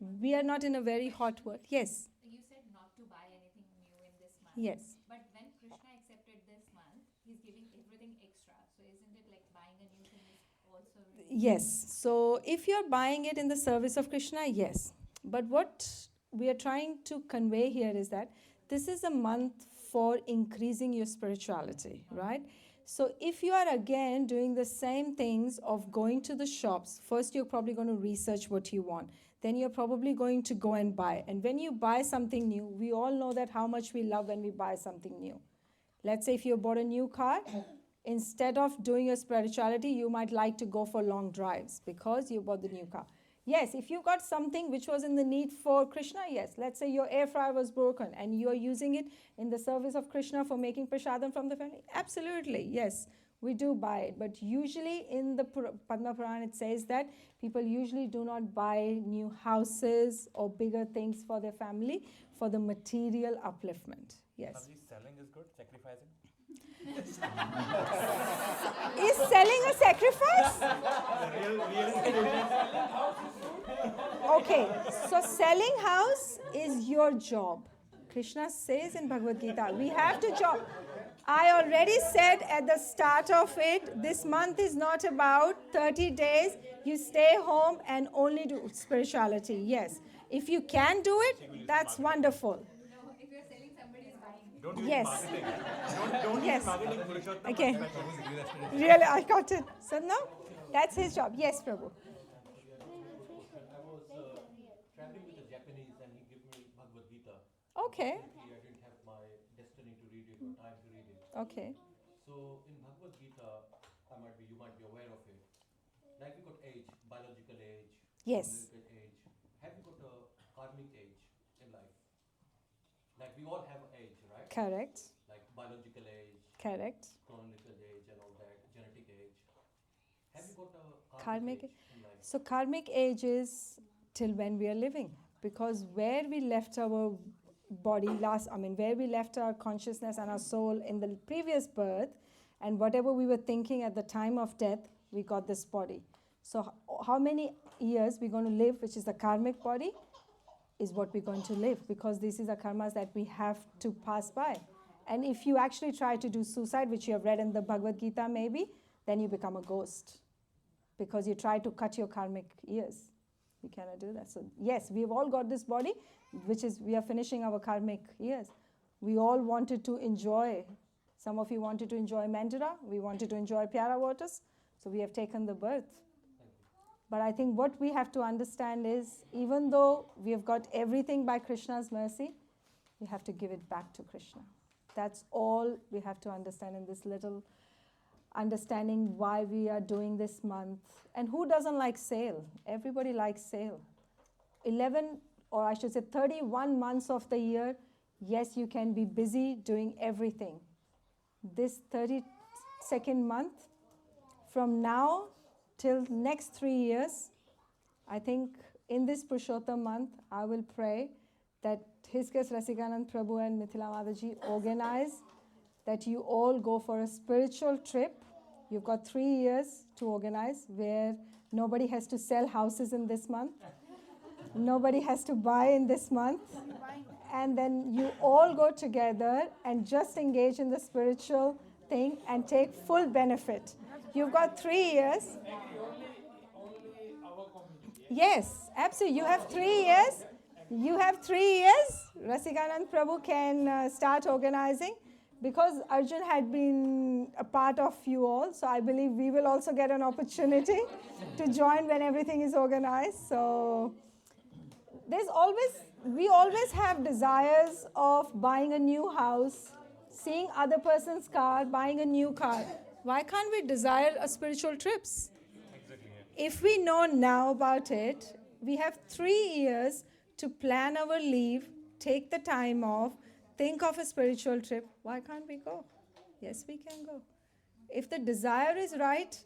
We are not in a very hot world. Yes. You said not to buy anything new in this month. Yes. But when Krishna accepted this month, he's giving everything extra. So isn't it like buying a new thing is also... Yes. So if you're buying it in the service of Krishna, yes. But what we are trying to convey here is that this is a month for increasing your spirituality, right? So if you are again doing the same things of going to the shops, first you're probably going to research what you want. Then you're probably going to go and buy. And when you buy something new, we all know that how much we love when we buy something new. Let's say if you bought a new car, instead of doing your spirituality, you might like to go for long drives because you bought the new car. Yes, if you got something which was in the need for Krishna, yes. Let's say your air fryer was broken and you are using it in the service of Krishna for making prasadam from the family. Absolutely, yes, we do buy it. But usually in the Padma Purana it says that people usually do not buy new houses or bigger things for their family for the material upliftment. Yes. Mataji, selling is good, sacrificing? Is selling a sacrifice? Okay, so selling house is your job. Krishna says in Bhagavad Gita, we have to job. I already said at the start of it, this month is not about 30 days. You stay home and only do spirituality. Yes. If you can do it, that's wonderful. No, if you're selling, somebody is buying. Don't use Yes. marketing. Don't Yes. use marketing Purushottama. Okay. Really, I got it. So no, that's his job. Yes, Prabhu. I was traveling with a Japanese and he gave me Bhagavad Gita. Okay. I didn't have my destiny to read it or time to read it. Okay. So in Bhagavad Gita, you might be aware of it. Like we got age, biological age, Yes. chronological age. Have you got a karmic age in life? Like we all have age, right? Correct. Like biological age, Correct. chronological age and all that, genetic age. Have you got a Karmic age in life? So karmic age is till when we are living. Because where we left our body where we left our consciousness and our soul in the previous birth, and whatever we were thinking at the time of death, we got this body. So how many years we're going to live, which is the karmic body, is what we're going to live, because this is the karmas that we have to pass by. And if you actually try to do suicide, which you have read in the Bhagavad Gita maybe, then you become a ghost, because you try to cut your karmic years. You cannot do that. So yes, we've all got this body, which is, we are finishing our karmic years. We all wanted to enjoy. Some of you wanted to enjoy Mandira. We wanted to enjoy Pyara waters. So we have taken the birth. But I think what we have to understand is, even though we have got everything by Krishna's mercy, we have to give it back to Krishna. That's all we have to understand in this little understanding why we are doing this month. And who doesn't like sale? Everybody likes sale. 11, or I should say 31 months of the year, yes, you can be busy doing everything. This 32nd month, from now till next 3 years, I think in this Purushottam month, I will pray that His Grace Rasikanand Prabhu and Mithila Mataji organize that you all go for a spiritual trip. You've got 3 years to organize where nobody has to sell houses in this month. Nobody has to buy in this month. And then you all go together and just engage in the spiritual thing and take full benefit. You've got 3 years. Yes, absolutely. You have 3 years. You have 3 years. Rasikanand Prabhu can start organizing because Arjun had been a part of you all. So I believe we will also get an opportunity to join when everything is organized. So we always have desires of buying a new house, seeing other person's car, buying a new car. Why can't we desire a spiritual trips? If we know now about it, we have 3 years to plan our leave, take the time off, think of a spiritual trip. Why can't we go? Yes, we can go. If the desire is right,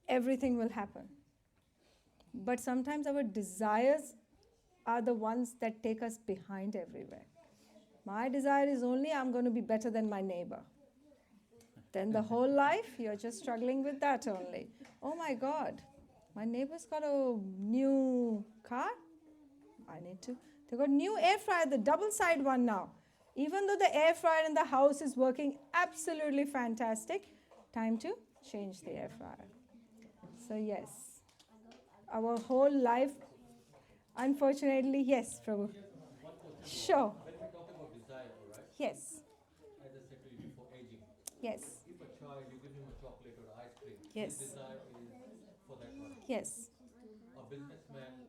everything will happen. But sometimes our desires are the ones that take us behind everywhere. My desire is only I'm going to be better than my neighbor. Then the whole life, you're just struggling with that only. Oh my God, my neighbor's got a new car. I need to. They got new air fryer, the double side one now. Even though the air fryer in the house is working absolutely fantastic, time to change the air fryer. So yes, our whole life, unfortunately, yes, Prabhu. Sure. When we talk about desire, all right? Yes. As I said to you before, aging. Yes. If a child, you give him a chocolate or ice cream, Yes. his desire is for that one. Yes. A businessman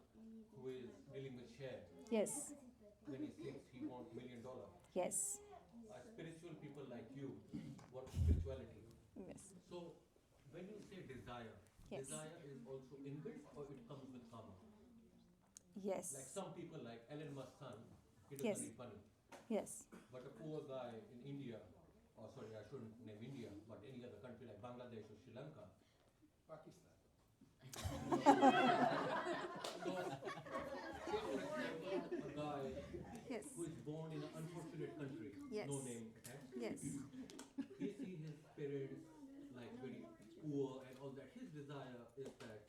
who is dealing with share, Yes. when he sleeps, he wants $1 million. Yes. Spiritual people like you want spirituality. Yes. So when you say desire, Yes. desire is also inbuilt or it comes with karma? Yes. Like some people like Elon Musk's son, he doesn't Yes. need money. Yes. But a poor guy in India, or sorry, I shouldn't name India, but any other country like Bangladesh or Sri Lanka. Pakistan. So, say for example, a guy Yes. who is born in an unfortunate country, Yes. no name attached. Yes. He sees his parents like very poor and all that. His desire is that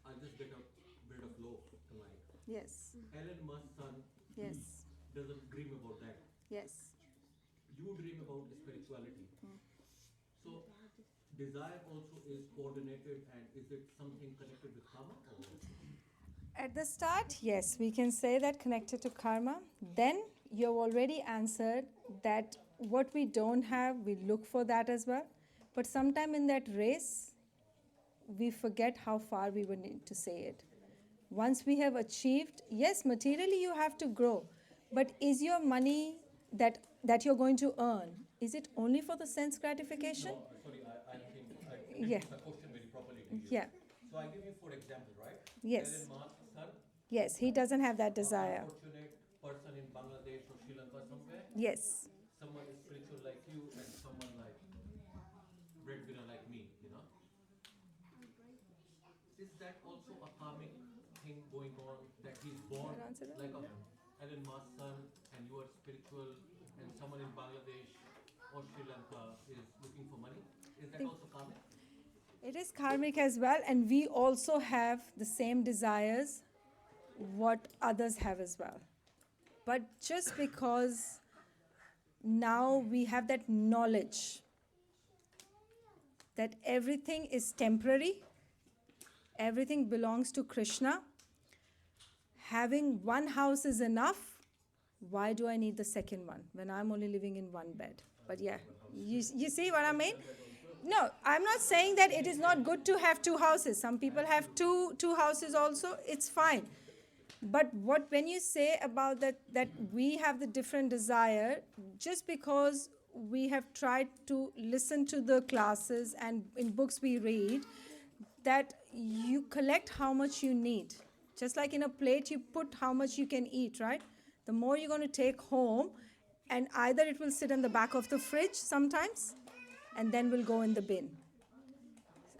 I'll just get a bit of loaf tonight. Yes. Elon Musk's son Yes. doesn't dream about that. Yes. You dream about spirituality. So desire also is coordinated, and is it something connected with karma? Or? At the start, yes, we can say that connected to karma. Then you've already answered that what we don't have, we look for that as well. But sometime in that race, we forget how far we would need to say it. Once we have achieved, yes, materially you have to grow. But is your money that you're going to earn, is it only for the sense gratification? No, sorry, I think I didn't Yeah. put the question very properly to you. Yeah. So I give you for example, right? Yes. Elon Musk's son, Yes, he doesn't have that desire. unfortunate person in Bangladesh or Sri Lanka somewhere. Yes. Someone is spiritual like you and someone like breadwinner like me, you know. Is that also a karmic thing going on, that he's born Can I answer that? like a Elon Musk's son and you are spiritual and someone in Bangladesh or Sri Lanka is looking for money? Is that Think- also karmic? It is karmic as well, and we also have the same desires what others have as well. But just because now we have that knowledge that everything is temporary, everything belongs to Krishna, having one house is enough. Why do I need the second one when I'm only living in one bed? But yeah, you see what I mean? No, I'm not saying that it is not good to have two houses. Some people have two houses also. It's fine. But when you say about that we have the different desire, just because we have tried to listen to the classes and in books we read, that you collect how much you need. Just like in a plate, you put how much you can eat, right? The more you're going to take home, and either it will sit in the back of the fridge sometimes, and then will go in the bin.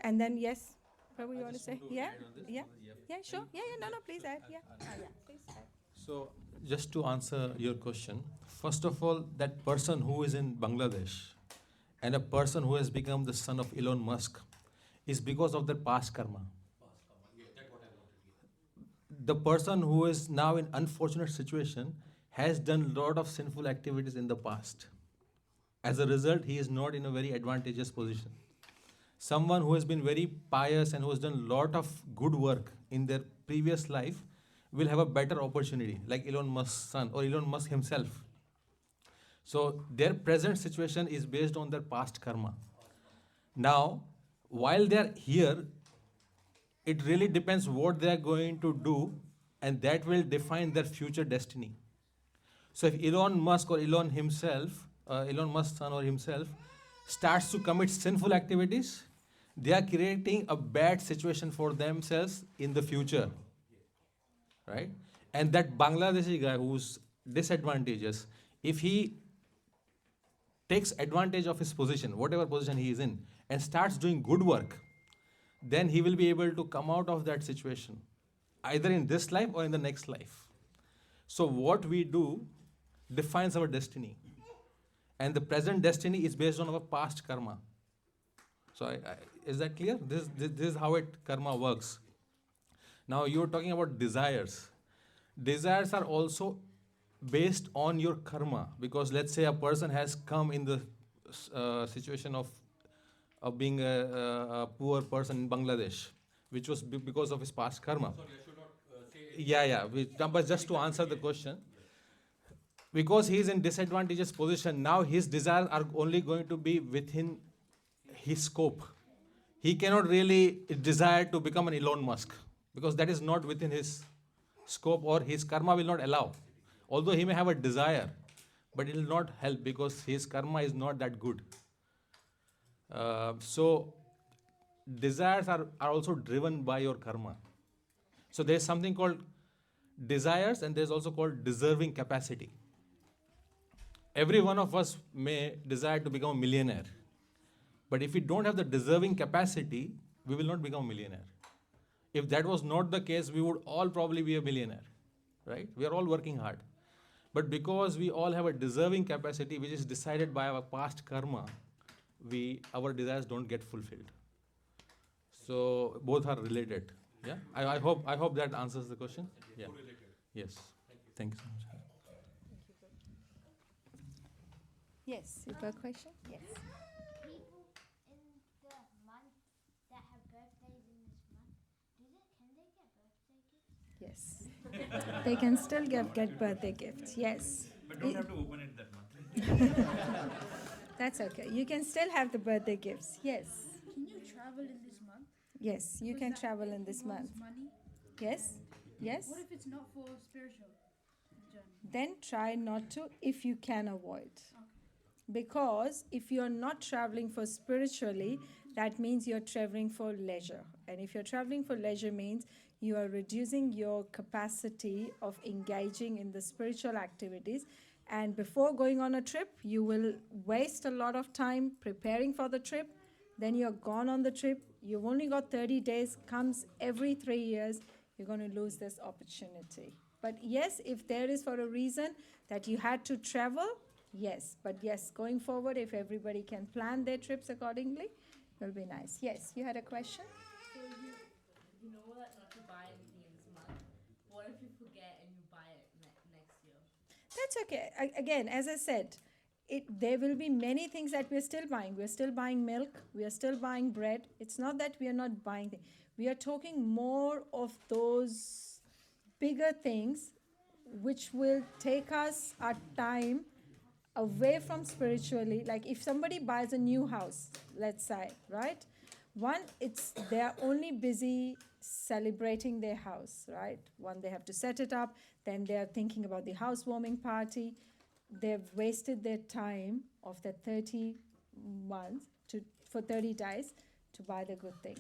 And then, yes, Prabhu, you want to say? Yeah? add on this, Yeah? Mataji, Yeah, sure. Yeah, no, please add. Yeah. Yeah, please add. So, just to answer your question, first of all, that person who is in Bangladesh and a person who has become the son of Elon Musk is because of their past karma. The person who is now in unfortunate situation has done lot of sinful activities in the past. As a result, he is not in a very advantageous position. Someone who has been very pious and who has done lot of good work in their previous life will have a better opportunity, like Elon Musk's son or Elon Musk himself. So their present situation is based on their past karma. Now, while they are here, it really depends what they are going to do, and that will define their future destiny. So if Elon Musk or Elon himself, Elon Musk's son or himself, starts to commit sinful activities, they are creating a bad situation for themselves in the future, right? And that Bangladeshi guy who's disadvantageous, if he takes advantage of his position, whatever position he is in, and starts doing good work, then he will be able to come out of that situation, either in this life or in the next life. So what we do defines our destiny. And the present destiny is based on our past karma. So is that clear? This is how karma works. Now you're talking about desires. Desires are also based on your karma, because let's say a person has come in the situation of being a poor person in Bangladesh, which was because of his past karma. Sorry, I should not say anything. But just to answer the question, because he is in disadvantageous position, now his desires are only going to be within his scope. He cannot really desire to become an Elon Musk, because that is not within his scope, or his karma will not allow. Although he may have a desire, but it will not help because his karma is not that good. So desires are also driven by your karma. So there is something called desires, and there is also called deserving capacity. Every one of us may desire to become a millionaire. But if we don't have the deserving capacity, we will not become a millionaire. If that was not the case, we would all probably be a millionaire, right? We are all working hard. But because we all have a deserving capacity, which is decided by our past karma, our desires don't get fulfilled. So both are related. Yeah, I hope that answers the question. Yeah. Yes. Thank you so much. Yes, you got a question? Yes. People in the month that have birthdays in this month, can they get birthday gifts? Yes. They can still get birthday gifts. Yes. But don't have to open it that month. That's okay. You can still have the birthday gifts. Yes. Can you travel in this month? Yes, you can travel in this month. Money? Yes. Yes. What if it's not for spiritual journey? Then try not to if you can avoid. Because if you're not traveling for spiritually, that means you're traveling for leisure. And if you're traveling for leisure means you are reducing your capacity of engaging in the spiritual activities. And before going on a trip, you will waste a lot of time preparing for the trip. Then you're gone on the trip. You've only got 30 days, comes every 3 years. You're going to lose this opportunity. But yes, if there is for a reason that you had to travel, yes. But yes, going forward, if everybody can plan their trips accordingly, it will be nice. Yes, you had a question? So you know that not to buy anything in this month. What if you forget and you buy it next year? That's okay. Again, as I said, there will be many things that we're still buying. We're still buying milk. We are still buying bread. It's not that we are not buying things. We are talking more of those bigger things which will take us our time away from spiritually. Like if somebody buys a new house, let's say, right? One, they're only busy celebrating their house, right? One, they have to set it up. Then they're thinking about the housewarming party. They've wasted their time of the 30 months for 30 days to buy the good thing.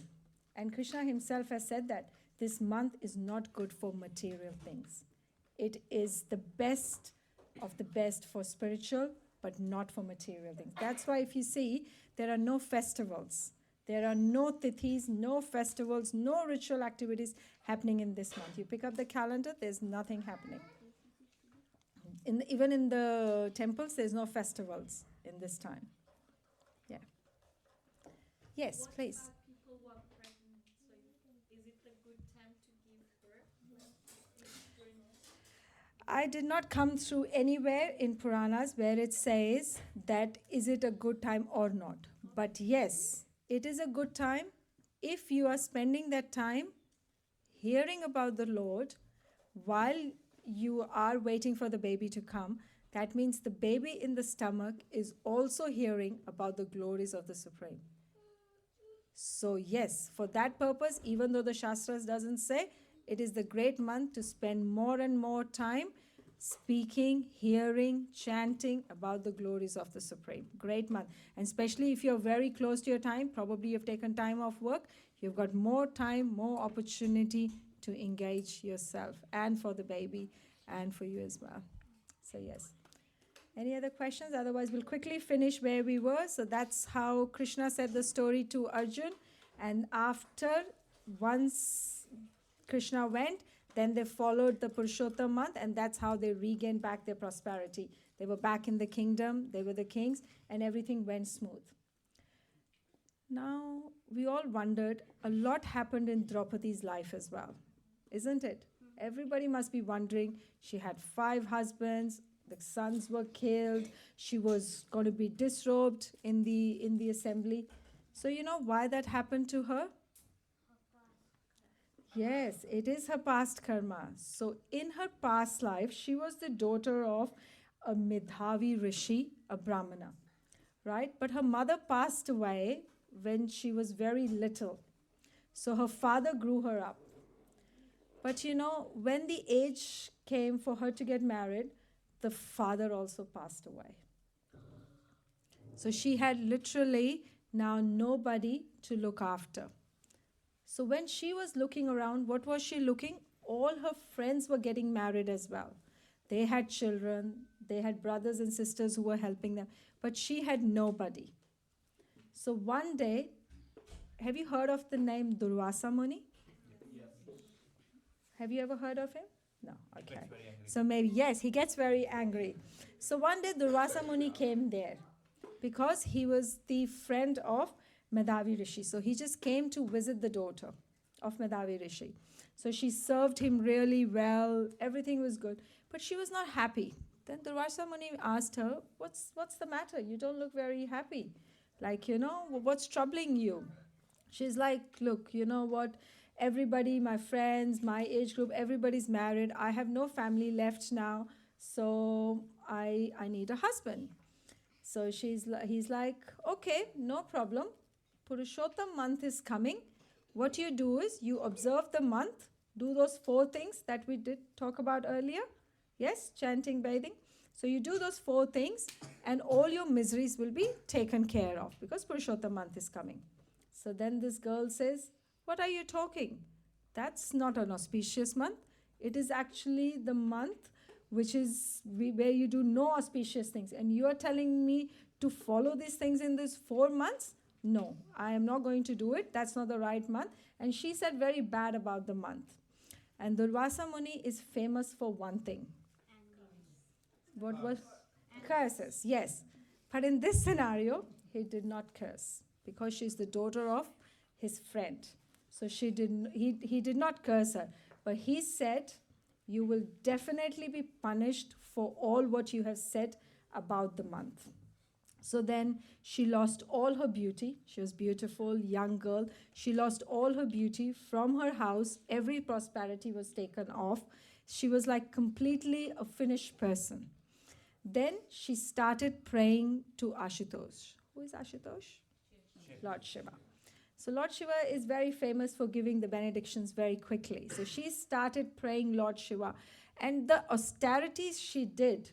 And Krishna himself has said that this month is not good for material things. It is the best of the best for spiritual, but not for material things. That's why if you see, there are no festivals. There are no tithis, no festivals, no ritual activities happening in this month. You pick up the calendar, there's nothing happening. Even in the temples, there's no festivals in this time. Yeah. Yes, What please. about people who are pregnant? So is it a good time to give birth? I did not come through anywhere in Puranas where it says that is it a good time or not. But yes, it is a good time if you are spending that time hearing about the Lord while you are waiting for the baby to come. That means the baby in the stomach is also hearing about the glories of the Supreme. So yes, for that purpose, even though the Shastras doesn't say, it is the great month to spend more and more time speaking, hearing, chanting about the glories of the Supreme. Great month. And especially if you're very close to your time, probably you've taken time off work, you've got more time, more opportunity to engage yourself and for the baby and for you as well. So yes. Any other questions? Otherwise, we'll quickly finish where we were. So that's how Krishna said the story to Arjun. And after, once Krishna went, then they followed the Purushottama month, and that's how they regained back their prosperity. They were back in the kingdom, they were the kings, and everything went smooth. Now, we all wondered, a lot happened in Draupadi's life as well, isn't it? Everybody must be wondering, she had 5 husbands, the sons were killed, she was going to be disrobed in the assembly. So you know why that happened to her? Yes, it is her past karma. So in her past life, she was the daughter of a Medhavi Rishi, a Brahmana, right? But her mother passed away when she was very little. So her father grew her up. But you know, when the age came for her to get married, the father also passed away. So she had literally now nobody to look after. So when she was looking around, what was she looking? All her friends were getting married as well. They had children, they had brothers and sisters who were helping them, but she had nobody. So one day, have you heard of the name Durvasa Muni? Yes. Have you ever heard of him? No, okay. Gets very angry. So maybe, yes, he gets very angry. So one day Durvasa Muni came there because he was the friend of Medhavi Rishi. So he just came to visit the daughter of Medhavi Rishi. So she served him really well. Everything was good. But she was not happy. Then Durvasa Muni asked her, what's the matter? You don't look very happy. Like, you know, what's troubling you? She's like, look, you know what? Everybody, my friends, my age group, everybody's married. I have no family left now. So I need a husband. So he's like, okay, no problem. Purushottama month is coming. What you do is you observe the month, do those 4 things that we did talk about earlier. Yes, chanting, bathing. So you do those 4 things and all your miseries will be taken care of because Purushottama month is coming. So then this girl says, what are you talking? That's not an auspicious month. It is actually the month which is where you do no auspicious things. And you are telling me to follow these things in these 4 months? No, I am not going to do it. That's not the right month. And she said very bad about the month. And Durvasa Muni is famous for one thing. What was? Curses, yes. But in this scenario, he did not curse because she's the daughter of his friend. So he did not curse her. But he said, you will definitely be punished for all what you have said about the month. So then she lost all her beauty. She was beautiful, young girl. She lost all her beauty from her house. Every prosperity was taken off. She was like completely a finished person. Then she started praying to Ashutosh. Who is Ashutosh? Lord Shiva. So Lord Shiva is very famous for giving the benedictions very quickly. So she started praying Lord Shiva. And the austerities she did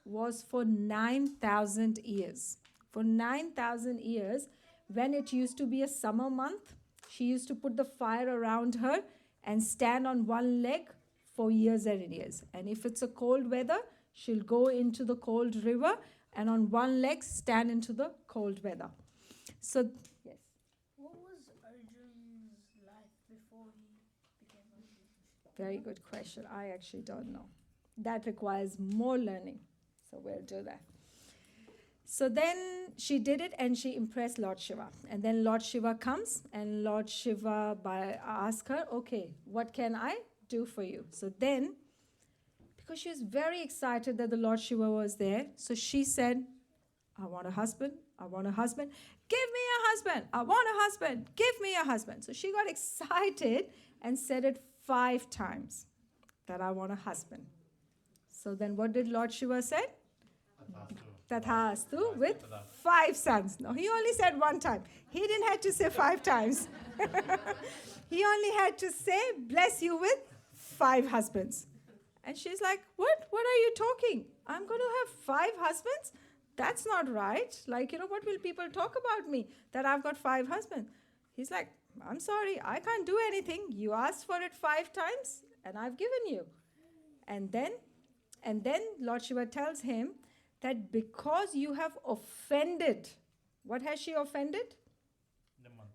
was for 9,000 years. For 9,000 years, when it used to be a summer month, she used to put the fire around her and stand on one leg for years and years. And if it's a cold weather, she'll go into the cold river and on one leg stand into the cold weather. So, yes. What was Arjun's life before he became Arjun? Very good question. I actually don't know. That requires more learning. So we'll do that. So then she did it and she impressed Lord Shiva. And then Lord Shiva comes and Lord Shiva asks her, okay, what can I do for you? So then, because she was very excited that the Lord Shiva was there, so she said, I want a husband. I want a husband. Give me a husband. I want a husband. Give me a husband. So she got excited and said it 5 times that I want a husband. So then what did Lord Shiva say? Tathastu with 5 sons. No, he only said 1 time. He didn't have to say 5 times. He only had to say, bless you with 5 husbands. And she's like, what? What are you talking? I'm going to have 5 husbands? That's not right. Like, what will people talk about me? That I've got 5 husbands. He's like, I'm sorry, I can't do anything. You asked for it 5 times, and I've given you. And then Lord Shiva tells him that because you have offended, what has she offended? The month.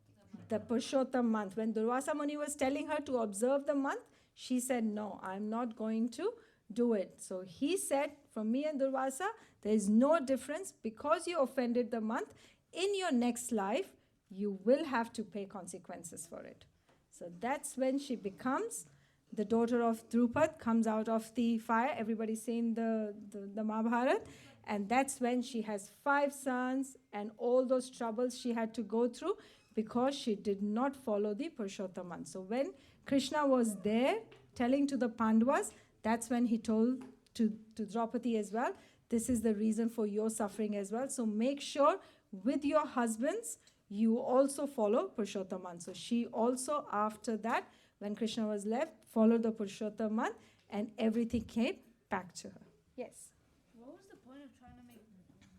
The Purushottama month. When Durvasa Muni was telling her to observe the month, she said, no, I'm not going to do it. So he said, from me and Durvasa, there is no difference. Because you offended the month, in your next life, you will have to pay consequences for it. So that's when she becomes the daughter of Drupad, comes out of the fire. Everybody's seen the Mahabharata. And that's when she has 5 sons and all those troubles she had to go through because she did not follow the Purushottama. So when Krishna was there telling to the Pandavas, that's when he told to Draupadi as well, this is the reason for your suffering as well. So make sure with your husbands, you also follow Purushottama. So she also, after that, when Krishna was left, followed the Purushottama and everything came back to her. Yes? What was the point of trying to make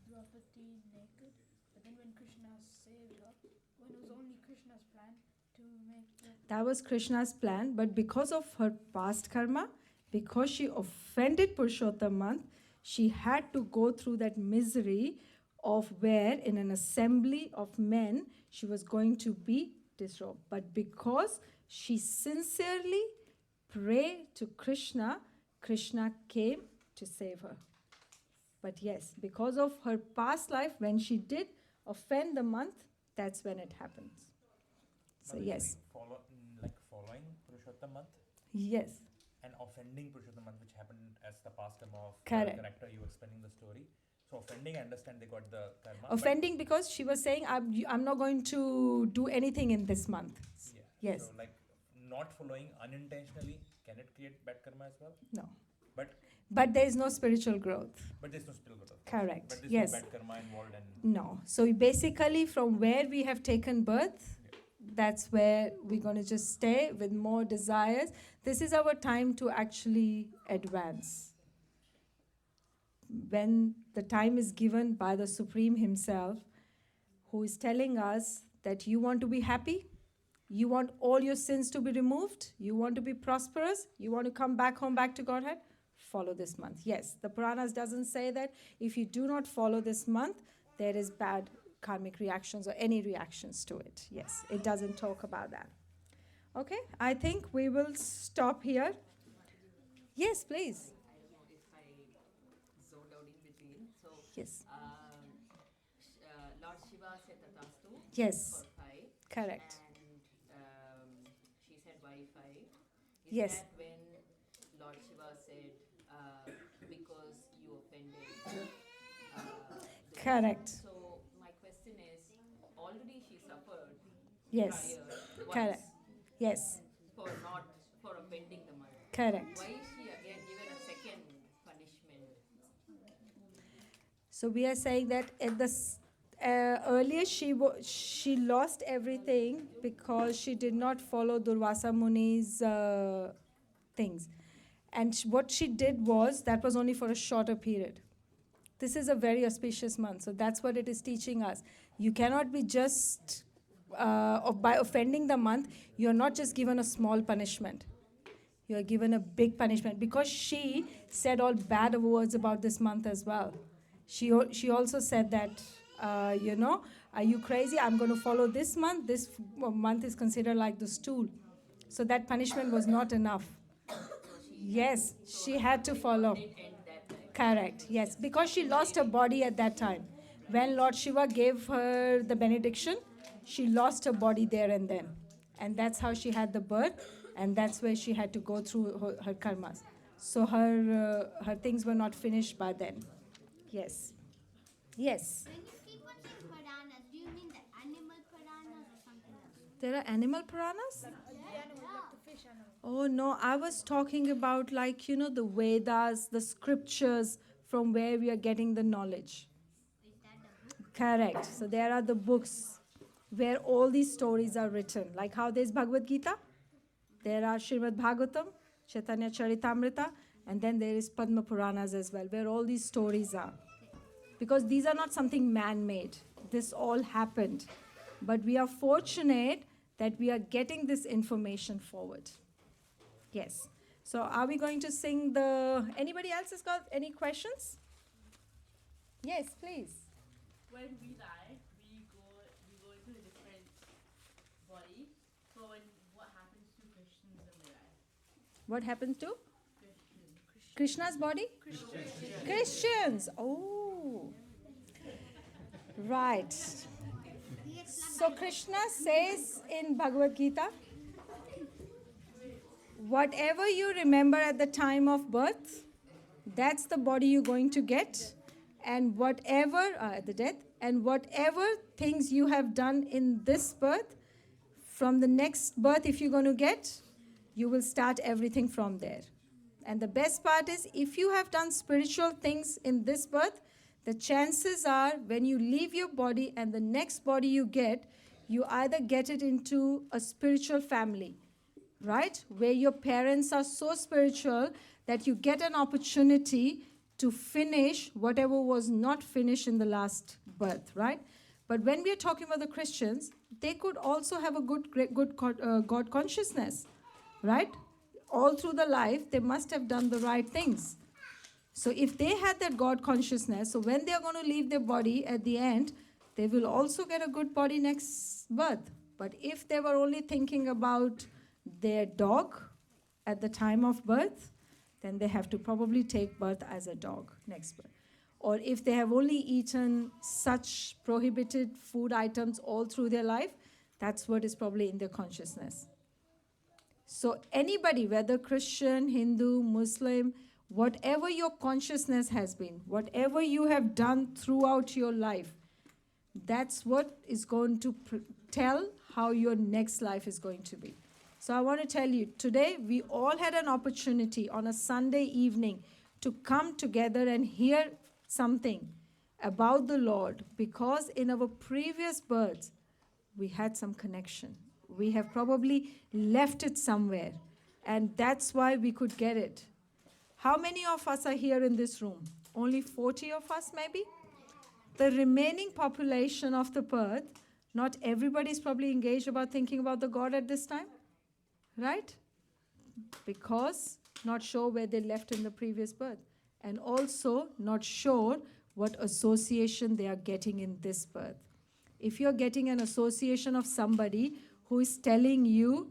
Draupadi naked? But then when Krishna saved her, when it was only Krishna's plan to make Draupadi... That was Krishna's plan, but because of her past karma, because she offended Purushottama, she had to go through that misery of where in an assembly of men she was going to be disrobed. But because she sincerely prayed to Krishna, Krishna came to save her. But yes, because of her past life, when she did offend the month, that's when it happens. So yes. Following Purushottama month Yes. and offending Purushottama month, which happened as the past karma of the Correct. character you were explaining the story. So offending, I understand they got the karma. Offending because she was saying, I'm not going to do anything in this month. Yeah. Yes. So not following unintentionally, can it create bad karma as well? No. But there is no spiritual growth. But there's no spiritual growth. Correct. But there's Yes. no bad karma involved and No. So basically from where we have taken birth, that's where we're going to just stay with more desires. This is our time to actually advance. When the time is given by the Supreme Himself, who is telling us that you want to be happy, you want all your sins to be removed, you want to be prosperous, you want to come back home, back to Godhead, follow this month. Yes, the Puranas doesn't say that if you do not follow this month, there is bad karmic reactions or any reactions to it. Yes, it doesn't talk about that. Okay, I think we will stop here. Yes, please. I don't know if I zoned out in between. So, Yes. Lord Shiva said Tatastu Yes, for 5. correct. And she said why 5? Is Yes. that when Lord Shiva said, because you offended? the Correct. So my question is, already she suffered Yes, prior correct. once Yes, for offending the mother. correct. Why is she again given a second punishment? So we are saying that at earlier she lost everything because she did not follow Durvasa Muni's things. And what she did was, that was only for a shorter period. This is a very auspicious month, so that's what it is teaching us. You cannot be just, by offending the month, you're not just given a small punishment. You are given a big punishment because she said all bad words about this month as well. She also said that, Are you crazy? I'm going to follow this month. This month is considered like the stool. So that punishment was not enough. Yes, she had to follow. Correct, yes, because she lost her body at that time. When Lord Shiva gave her the benediction, she lost her body there and then. And that's how she had the birth, and that's where she had to go through her karmas. So her things were not finished by then. Yes. Yes. When you keep on saying Puranas, do you mean the animal Puranas or something else? There are animal Puranas? Yeah. Oh no, I was talking about the Vedas, the scriptures from where we are getting the knowledge. Is that the book? Correct. So there are the books where all these stories are written. Like how there's Bhagavad Gita, there are Srimad Bhagavatam, Chaitanya Charitamrita, and then there is Padma Puranas as well, where all these stories are. Because these are not something man-made. This all happened. But we are fortunate that we are getting this information forward. Yes. So are we going to sing anybody else has got any questions? Yes, please. When we die, we go into a different body. So what happens to Christians when they die? What happens to? Christians. Krishna's body? Christians. Oh. Right. So Krishna says in Bhagavad Gita, whatever you remember at the time of birth, that's the body you're going to get. And whatever, at the death, and whatever things you have done in this birth, from the next birth if you're going to get, you will start everything from there. And the best part is, if you have done spiritual things in this birth, the chances are when you leave your body and the next body you get, you either get it into a spiritual family, right? Where your parents are so spiritual that you get an opportunity to finish whatever was not finished in the last birth, right? But when we are talking about the Christians, they could also have a good God consciousness, right? All through the life, they must have done the right things. So if they had that God consciousness, so when they are going to leave their body at the end, they will also get a good body next birth. But if they were only thinking about their dog at the time of birth, then they have to probably take birth as a dog next birth. Or if they have only eaten such prohibited food items all through their life, that's what is probably in their consciousness. So anybody, whether Christian, Hindu, Muslim, whatever your consciousness has been, whatever you have done throughout your life, that's what is going to tell how your next life is going to be. So I want to tell you, today we all had an opportunity on a Sunday evening to come together and hear something about the Lord, because in our previous births, we had some connection. We have probably left it somewhere, and that's why we could get it. How many of us are here in this room? Only 40 of us, maybe? The remaining population of the birth, not everybody is probably engaged about thinking about the God at this time, right? Because not sure where they left in the previous birth, and also not sure what association they are getting in this birth. If you're getting an association of somebody who is telling you,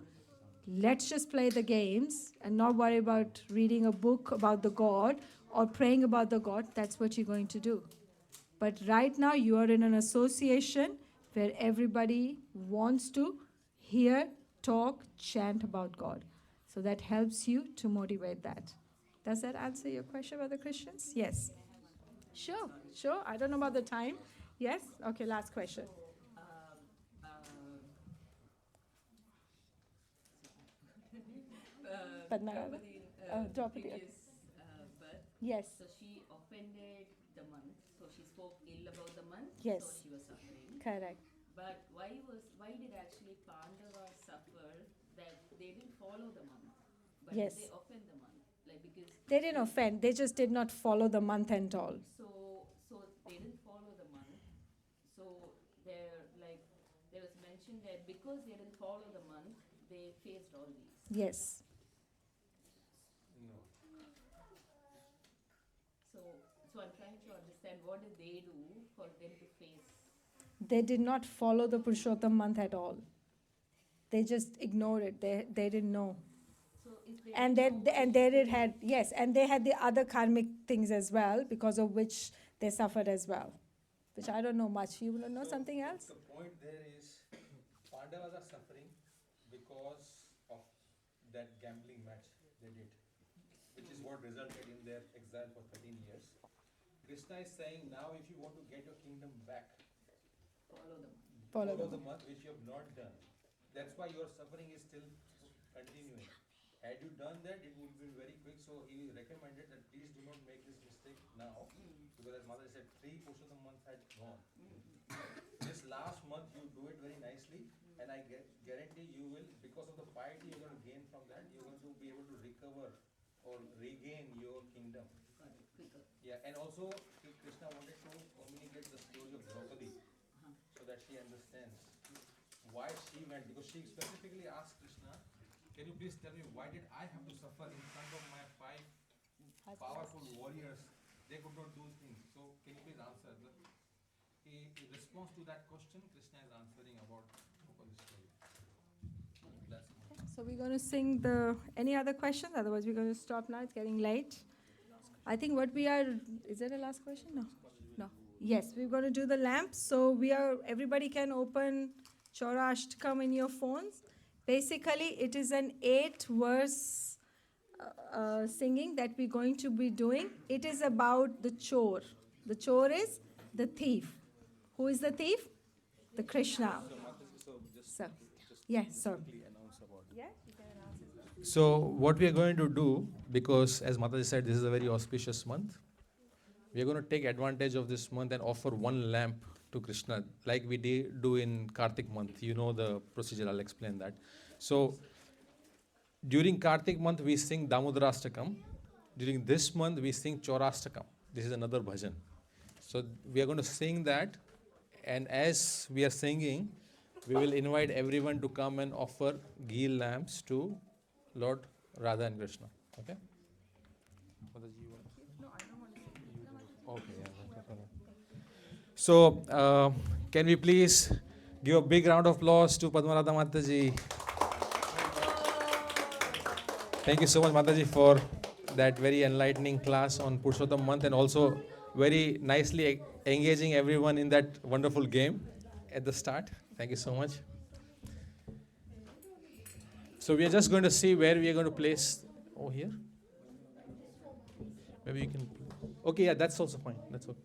let's just play the games and not worry about reading a book about the God or praying about the God, that's what you're going to do. But right now you are in an association where everybody wants to hear, talk, chant about God. So that helps you to motivate that. Does that answer your question about the Christians? Yes. Sure. I don't know about the time. Yes? Okay, last question. Padma. Draupadi. Birth. Yes. So she offended the month. So she spoke ill about the month. Yes. So she was suffering. Correct. But why did actually Pandava suffer that they didn't follow the month? But Yes. they offend the month. Because They didn't offend. They just did not follow the month and all. So they didn't follow the month. So there was mentioned that because they didn't follow the month, they faced all these. Yes. So I'm trying to understand, what did they do for them to face? they did not follow the Purushottam month at all. They just ignored it. They didn't know. So if they And they had, yes, and they had the other karmic things as well, because of which they suffered as well, which I don't know much. You will know something else? The point there is Pandavas are suffering because of that gambling match they did, which is what resulted in their exile for 13 years. Krishna is saying, now if you want to get your kingdom back, Follow the month which you have not done. That's why your suffering is still continuing. Had you done that, it would be very quick. So he recommended that please do not make this mistake now, because as Mother said, 3 Purushottam months had gone. This last month you do it very nicely, and I guarantee you will, because of the piety you're going to gain from that, you're going to be able to recover or regain your kingdom. Yeah, and also Krishna wanted to communicate the story of Draupadi so that she understands why she went, because she specifically asked Krishna, can you please tell me why did I have to suffer in front of my 5 powerful warriors? They could not do things. So can you please answer? In response to that question, Krishna is answering about this story. So we're going to sing any other questions? Otherwise we're going to stop now. It's getting late. I think is there a last question? No. No. Yes, we're going to do the lamp. So everybody can open Chora Ashtakam in your phones. Basically, it is an 8-verse singing that we're going to be doing. It is about the chore. The chore is the thief. Who is the thief? The Krishna. So, yes, sir. Yeah, you can announce it. So what we are going to do, because as Mataji said, this is a very auspicious month, we are going to take advantage of this month and offer 1 lamp to Krishna, like we do in Kartik month. You know the procedure, I'll explain that. So during Kartik month, we sing Damodarastakam. During this month, we sing Chaurastakam. This is another bhajan. So we are going to sing that, and as we are singing, we will invite everyone to come and offer ghee lamps to Lord Radha and Krishna. Okay? No, I don't want to. Okay. Yeah. So, can we please give a big round of applause to Padma Radha Mataji? Thank you so much, Mataji, for that very enlightening class on Purushottam month, and also very nicely engaging everyone in that wonderful game at the start. Thank you so much. So we are just going to see where we are going to place. Oh, here? Maybe you can. Okay, yeah, that's also fine. That's okay.